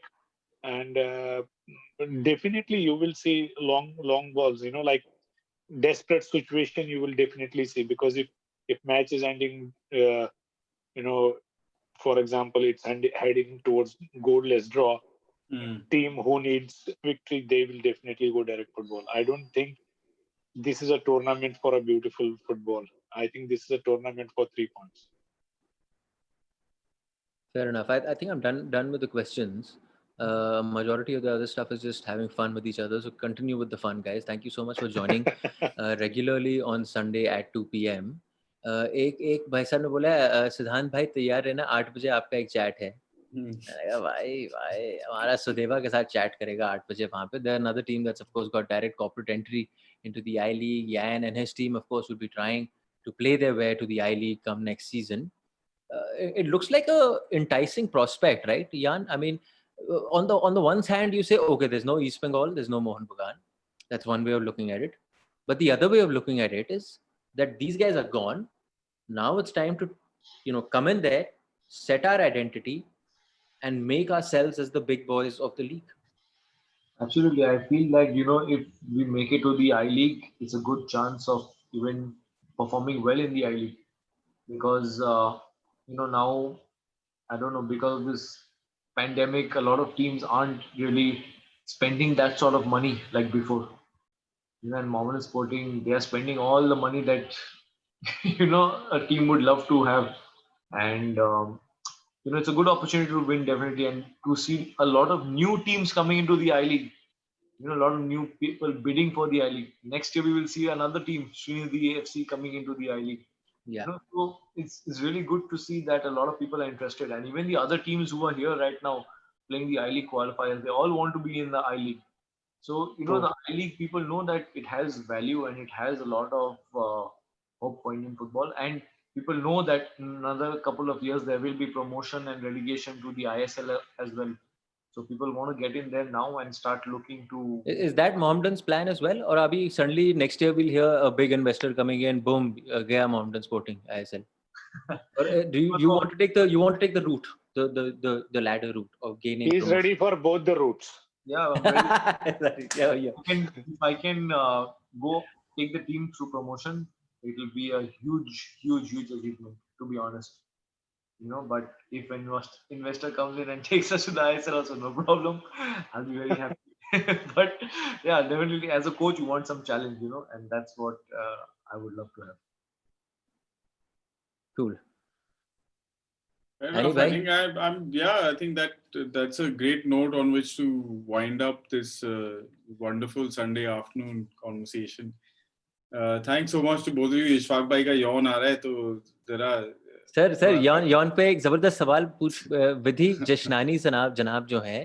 And definitely you will see long balls, like desperate situation you will definitely see, because if match is ending, for example, it's heading towards goalless draw, team who needs victory, they will definitely go direct football. I don't think this is a tournament for a beautiful football. I think this is a tournament for 3 points. Fair enough. I think I'm done with the questions. Majority of the other stuff is just having fun with each other. So continue with the fun, guys. Thank you so much for joining regularly on Sunday at 2 p.m. एक भाई साहब ने बोला सिद्धांत भाई तैयार रहना 8 बजे आपका एक चैट है भाई हमारा सुदेवा के साथ चैट करेगा 8 बजे वहाँ पे. There are another team that's of course got direct corporate entry into the I League. Yan and his team of course will be trying to play their way to the I League come next season. It looks like a enticing prospect, right, Jan? I mean, on the one hand, you say, okay, there's no East Bengal, there's no Mohan Bagan. That's one way of looking at it. But the other way of looking at it is that these guys are gone. Now it's time to, come in there, set our identity, and make ourselves as the big boys of the league. Absolutely. I feel like, if we make it to the I League, it's a good chance of even performing well in the I League. Because, now, I don't know, because of this pandemic, a lot of teams aren't really spending that sort of money like before. And Mohammedan Sporting, they are spending all the money that, a team would love to have. And, it's a good opportunity to win definitely and to see a lot of new teams coming into the I League. A lot of new people bidding for the I League. Next year we will see another team, Srinidhi AFC, coming into the I League. Yeah. So it's really good to see that a lot of people are interested, and even the other teams who are here right now playing the I League qualifiers, they all want to be in the I League. So the I League people know that it has value and it has a lot of hope for Indian football, and people know that in another couple of years there will be promotion and relegation to the ISL as well. So people want to get in there now and start looking to. Is that Mohammedan's plan as well, or abhi suddenly next year we'll hear a big investor coming in, boom, gaya Mohammedan Sporting ISL? Or do you want to take the route, the ladder route of gaining? He's ready for both the routes. Yeah, I'm ready. Yeah. If I can go take the team through promotion, it will be a huge achievement, to be honest. But if an investor comes in and takes us to the ISL, also no problem. I'll be very happy. But yeah, definitely as a coach, you want some challenge, and that's what I would love to have. Cool. I think that's a great note on which to wind up this wonderful Sunday afternoon conversation. Thanks so much to both of you. Ishfaq bhai ka yawn aa raha hai, to zara sir यान पे एक जबरदस्त सवाल पूछ विधि जशनानी जनाब जो है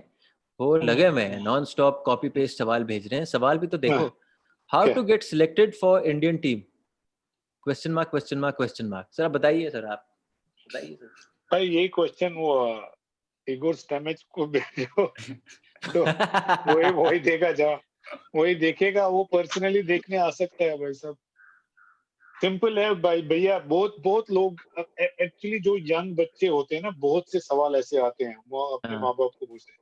वो लगे में नॉन स्टॉप कॉपी पेस्ट सवाल भेज रहे हैं. सवाल भी तो देखो. How to get selected for Indian team? Question mark. Sir आप बताइए सर. भाई ये क्वेश्चन वो इगोर स्टेमेच को भेजो तो वही देगा जवाब. वही देखेगा. वो पर्सनली देखने आ सकता है भाई साहब. सिंपल है भाई भैया. बहुत लोग एक्चुअली जो यंग बच्चे होते हैं ना, बहुत से सवाल ऐसे आते हैं वो अपने माँ बाप को पूछते हैं.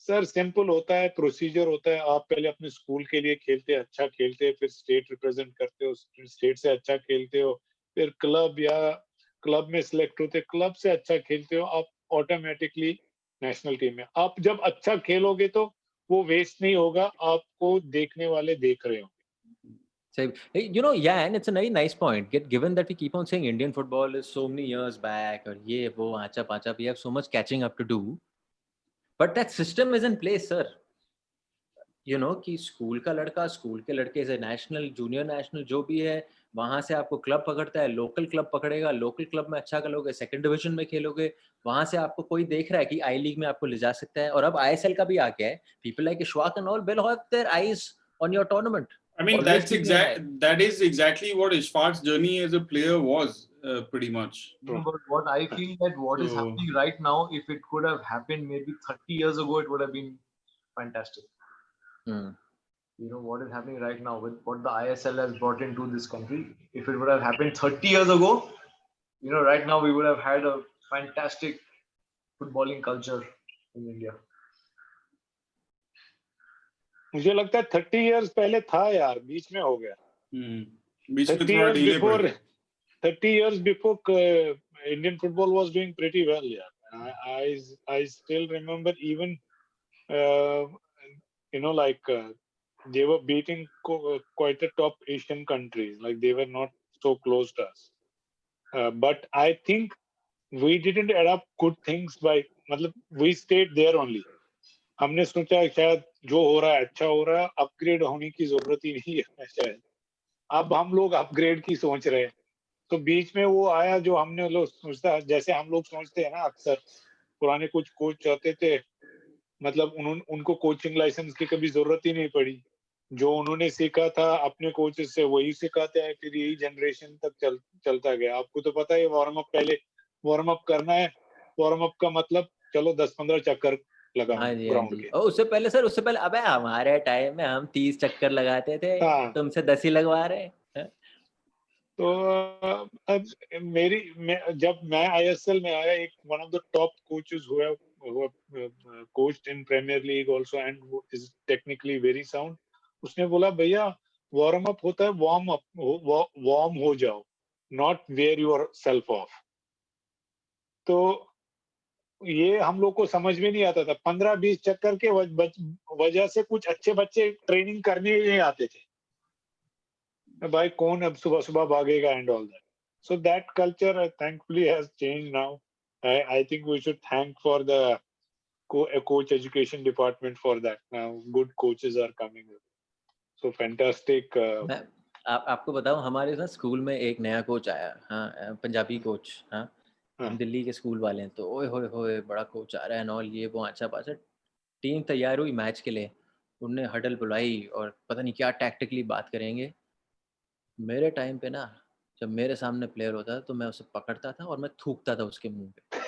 सर सिंपल होता है, प्रोसीजर होता है. आप पहले अपने स्कूल के लिए खेलते हैं, अच्छा खेलते हैं, फिर स्टेट रिप्रेजेंट करते हो, स्टेट से अच्छा खेलते हो, फिर क्लब में सिलेक्ट होते, क्लब से अच्छा खेलते हो, आप ऑटोमेटिकली नेशनल टीम में. आप जब अच्छा खेलोगे तो वो वेस्ट नहीं होगा, आपको देखने वाले देख रहे हो. So, and it's a very nice point. Given that we keep on saying Indian football is so many years back, or ye wo acha pacha, we have so much catching up to do. But that system is in place, sir. कि school का लड़का school के लड़के से national junior national जो भी है वहां से आपको क्लब पकड़ता है. लोकल क्लब पकड़ेगा, लोकल क्लब में अच्छा खेलोगे, सेकंड डिवीजन में खेलोगे, वहां से आपको कोई देख रहा है कि आई लीग में आपको ले जा सकता है. और अब आईएसएल का भी आ गया है. People like Ishfaq and all will have their eyes on your tournament. I mean, that is exactly what Ishfaq's journey as a player was, pretty much. But what I feel that what is happening right now, if it could have happened maybe 30 years ago, it would have been fantastic. What is happening right now with what the ISL has brought into this country. If it would have happened 30 years ago, right now we would have had a fantastic footballing culture in India. मुझे लगता है 30 years पहले था यार, बीच में हो गया. 30 years before Indian football was doing pretty well. Yeah, I still remember even they were beating quite a top Asian countries. Like they were not so close to us. But I think we didn't adopt good things by, मतलब we stayed there only. हमने सोचा शायद जो हो रहा है अच्छा हो रहा है, अपग्रेड होने की जरूरत ही नहीं है शायद. अब हम लोग अपग्रेड की सोच रहे हैं. तो बीच में वो आया जो हमने लोग सोचता, जैसे हम लोग सोचते हैं ना अक्सर, पुराने कुछ कोच चाहते थे, मतलब उनको कोचिंग लाइसेंस की कभी जरूरत ही नहीं पड़ी. जो उन्होंने सीखा था अपने कोचेस से वही सिखाते हैं, फिर यही जनरेशन तक चलता गया. आपको तो पता है वार्म अप, पहले वार्म अप करना है. वार्म अप का मतलब चलो 10-15 चक्कर लगाओ हाँ जी, हाँ ग्राउंड जी. के. और उससे पहले अबे हमारे टाइम में हम 30 चक्कर लगाते थे, हाँ. तुमसे 10 ही लगवा रहे हैं. तो अब जब मैं आईएसएल में आया, एक one of the top coaches हुआ coached in Premier League also and is technically very sound. उसने बोला भैया वार्म अप होता है, वार्म हो जाओ, not wear yourself off. तो ये हम लोग को समझ में नहीं आता था. 15-20 चक्कर के वजह से कुछ अच्छे बच्चे ट्रेनिंग करने ही नहीं आते थे. भाई कौन अब सुबह सुबह भागेगा and all that. So that culture thankfully has changed now. I think we should thank for the coach education department for that. Now good coaches are coming up. So fantastic. मैं आपको बताऊं, हमारे साथ स्कूल में एक नया coach आया. हाँ, पंजाबी कोच. हाँ, हम दिल्ली के स्कूल वाले हैं, तो ओए होए होए बड़ा कोच आ रहा है और ये वो अच्छा पासा. टीम तैयार हुई मैच के लिए, उनने हडल बुलाई और पता नहीं क्या टैक्टिकली बात करेंगे. मेरे टाइम पे ना, जब मेरे सामने प्लेयर होता था तो मैं उसे पकड़ता था और मैं थूकता था उसके मुंह पे.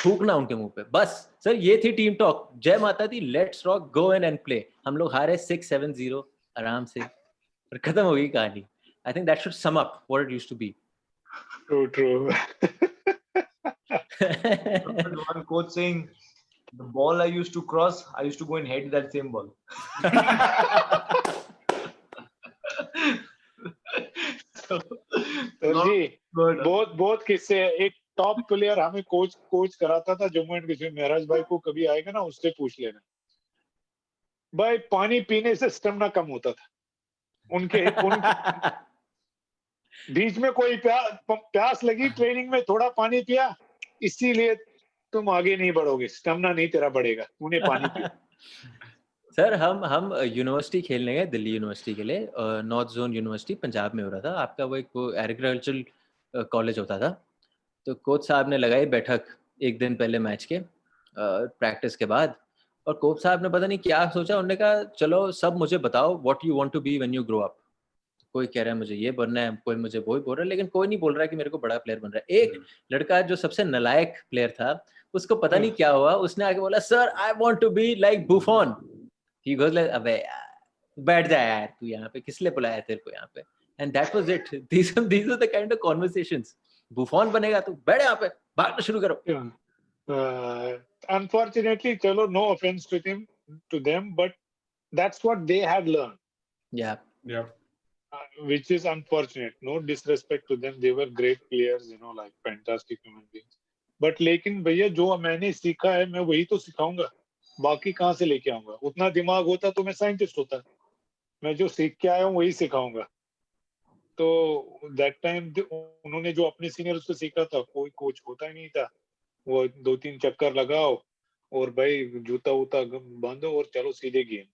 थूकना उनके मुंह पे. बस सर ये थी टीम टॉक. जय माता दी, let's rock, go in and play. हम लोग हारे 6-7-0 आराम से और खत्म हो गई कहानी. I think that should sum up what it used to be. True. One coach saying, the ball I used to cross, I used to go and head that same ball. Sir ji बहुत किस्से हैं. एक top player हमें coach कराता था Jammu and Kashmir. महराज भाई को कभी आएगा ना उससे पूछ लेना. भाई पानी पीने से स्टेमिना कम होता था उनके बीच में कोई प्यास लगी ट्रेनिंग में, थोड़ा पानी पिया, इसीलिए तुम आगे नहीं बढ़ोगे, स्टेमिना नहीं तेरा बढ़ेगा, तूने पानी पिया. सर हम यूनिवर्सिटी खेलने गए, दिल्ली यूनिवर्सिटी के लिए. नॉर्थ जोन यूनिवर्सिटी पंजाब में हो रहा था. आपका वो एक एग्रीकल्चरल कॉलेज होता था. तो कोच साहब ने लगाई बैठक एक दिन पहले मैच के, प्रैक्टिस के बाद. और कोच साहब ने पता नहीं क्या सोचा, उन्होंने कहा चलो सब मुझे बताओ what you want to be when you grow up. कोई कह रहा है मुझे ये बनना है, कोई मुझे वो ही बोल रहा है, लेकिन कोई नहीं बोल रहा है कि मेरे को बड़ा प्लेयर बन रहा है. एक लड़का जो सबसे नालायक प्लेयर था, उसको पता नहीं क्या हुआ, उसने आके बोला sir I want to be like Buffon. He goes like अबे यार बैठ जा यार, तू यहाँ पे किस लिए बुलाया तेरे को यहाँ पे. And that was it. these are the kind of conversations. बुफॉन बनेगा तो बैठ यहाँ पे, भागना शुरू करो. Unfortunately, chalo, no offense to them, but that's what they had learned. Yeah. Which is unfortunate. No disrespect to them. They were great players, like fantastic human beings. But लेकिन भैया जो मैंने सीखा है मैं वही तो सिखाऊंगा. बाकी कहाँ से लेके आऊंगा? उतना दिमाग होता तो मैं साइंटिस्ट होता. मैं जो सीख के आया हूँ वही सिखाऊंगा. तो दैट टाइम उन्होंने जो अपने सीनियर्स से सीखा था, कोई कोच होता ही नहीं था. वो 2-3 चक्कर लगाओ और भाई जूता वूता बांधो और चलो सीधे गेम.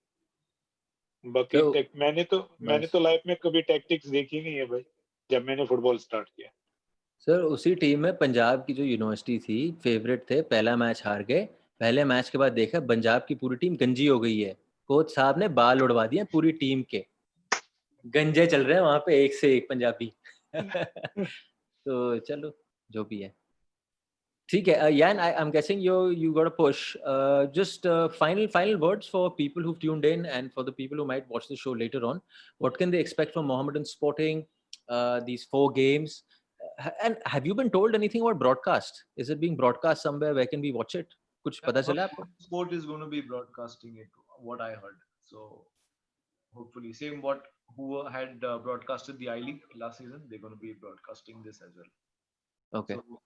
बाकी मैंने तो लाइफ में कभी टैक्टिक्स देखी नहीं है भाई, जब मैंने फुटबॉल स्टार्ट किया. सर उसी टीम में पंजाब की जो यूनिवर्सिटी थी, फेवरेट थे, पहला मैच हार गए. पहले मैच के बाद देखा पंजाब की पूरी टीम गंजी हो गई है. कोच साहब ने बाल उड़वा दिए पूरी टीम के. गंजे चल रहे हैं वहां पे एक से एक पंजाबी. तो चलो जो भी है ठीक है. Yan, I'm guessing you got a push. Just final words for people who've tuned in and for the people who might watch the show later on. What can they expect from Mohammedan Sporting, these 4 games? And have you been told anything about broadcast? Is it being broadcast somewhere? Where can we watch it? कुछ पता चला आपको? Sport is going to be broadcasting it, what I heard. So hopefully same who had broadcasted the I-League last season, they're going to be broadcasting this as well. Okay. So,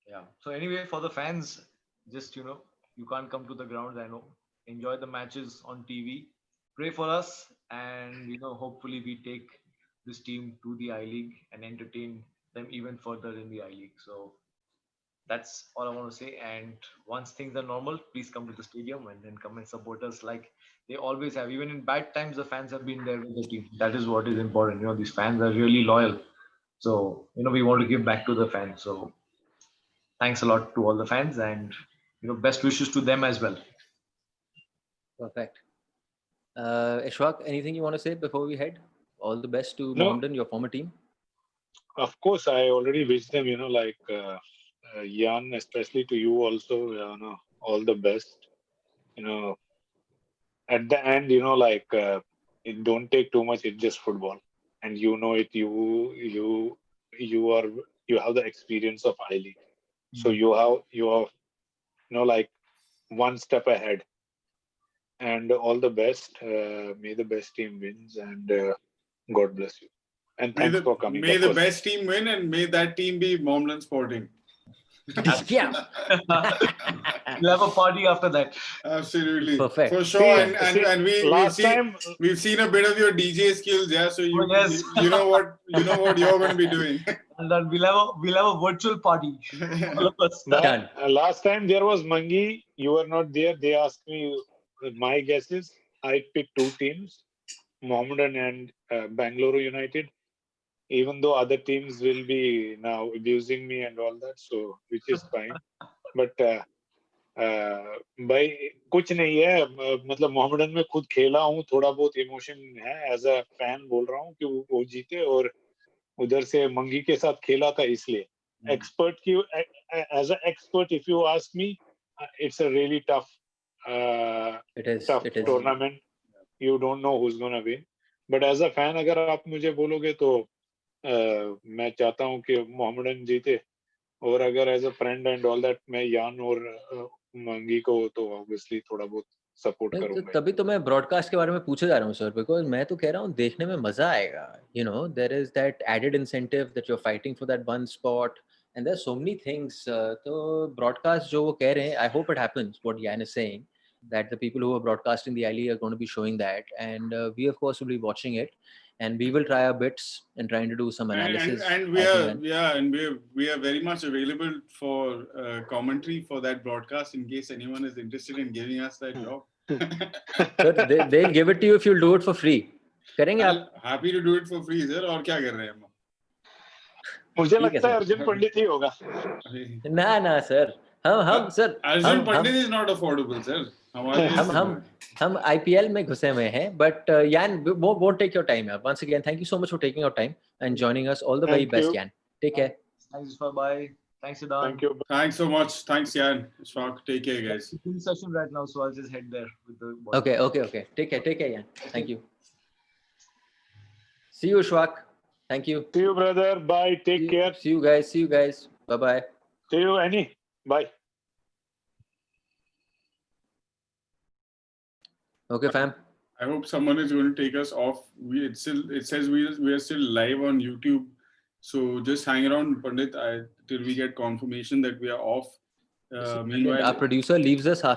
yeah. So anyway, for the fans, just you can't come to the grounds, I know. enjoy the matches on TV, pray for us, and hopefully we take this team to the I League and entertain them even further in the I League. So that's all I want to say. And once things are normal, please come to the stadium and then come and support us like they always have. Even in bad times, the fans have been there with the team. That is what is important. These fans are really loyal. So, we want to give back to the fans. So thanks a lot to all the fans and, best wishes to them as well. Perfect. Ishfaq, anything you want to say before we head? All the best to No. Mohammedan, your former team. Of course, I already wish them, Jan, especially to you also, all the best. At the end, it don't take too much. It's just football, and it. You have the experience of I League, so you have one step ahead. And all the best. May the best team wins, and God bless you. And thanks for coming. May the best team win, and may that team be Mohammedan Sporting. Yeah. We'll have a party after that. Absolutely. Perfect. For sure. And we've seen a bit of your DJ skills, yeah. So you know what you're going to be doing. And then we'll have a virtual party. All of us. Done. Last time there was Mangi, you were not there. They asked me my guesses. I picked two teams, Mohammedan and Bangalore United. Even though other teams will be now abusing me and all that, so which is fine. But भाई कुछ नहीं है, मतलब Mohammedan में खुद खेला हूँ, थोड़ा बहुत इमोशन है, एज अ फैन बोल रहा हूँ कि वो जीते, और उधर से मंगी के साथ खेला था इसलिए. एक्सपर्ट की as a expert, if you ask me, it's a really tough tournament. You don't know who is gonna win. But as a fan अगर आप मुझे बोलोगे तो मैं चाहता हूँ कि मोहम्मडन जीते, और अगर as a friend and all that मैं यान और मंगी को तो ऑब्वियसली थोड़ा बहुत सपोर्ट करूंगा. तभी तो मैं ब्रॉडकास्ट के बारे में पूछे जा रहा हूँ सर, बिकॉज मैं तो कह रहा हूँ देखने में मजा आएगा. There is that added incentive that you are fighting for that one spot, and there are so many things. तो ब्रॉडकास्ट जो वो कह रहे हैं, I hope it happens what Ian is saying, that the people who are broadcasting the I League are going to be showing that, and we of course will be watching it, and we will try our bits and trying to do some analysis. And we are very much available for commentary for that broadcast in case anyone is interested in giving us that job. So they'll give it to you if you'll do it for free. करेंगे आप? Happy to do it for free, sir. और क्या कर रहे हैं हम? मुझे लगता है अर्जुन पंडित ही होगा. ना सर, हम sir, Arjun Pandit is not affordable, sir. हम IPL में घुसे हुए हैं, but Yan, won't take your time. Once again, thank you so much for taking your time and joining us. All the very best, Yan. Take care. Thanks, bye. Thanks, Siddharth. Thank you. Thanks so much. Thanks, Yan. Ishfaq, take care, guys. It's in session right now, so I'll just head there with the boys. Okay. Take care, Yan. Thank you. See you, Ishfaq. Thank you. See you, brother. Bye. Take care. See you guys. Bye. See you, Annie. Bye. Okay, fam. I hope someone is going to take us off. It says we are still live on YouTube, so just hang around, Pandit, till we get confirmation that we are off. Meanwhile, our producer leaves us halfway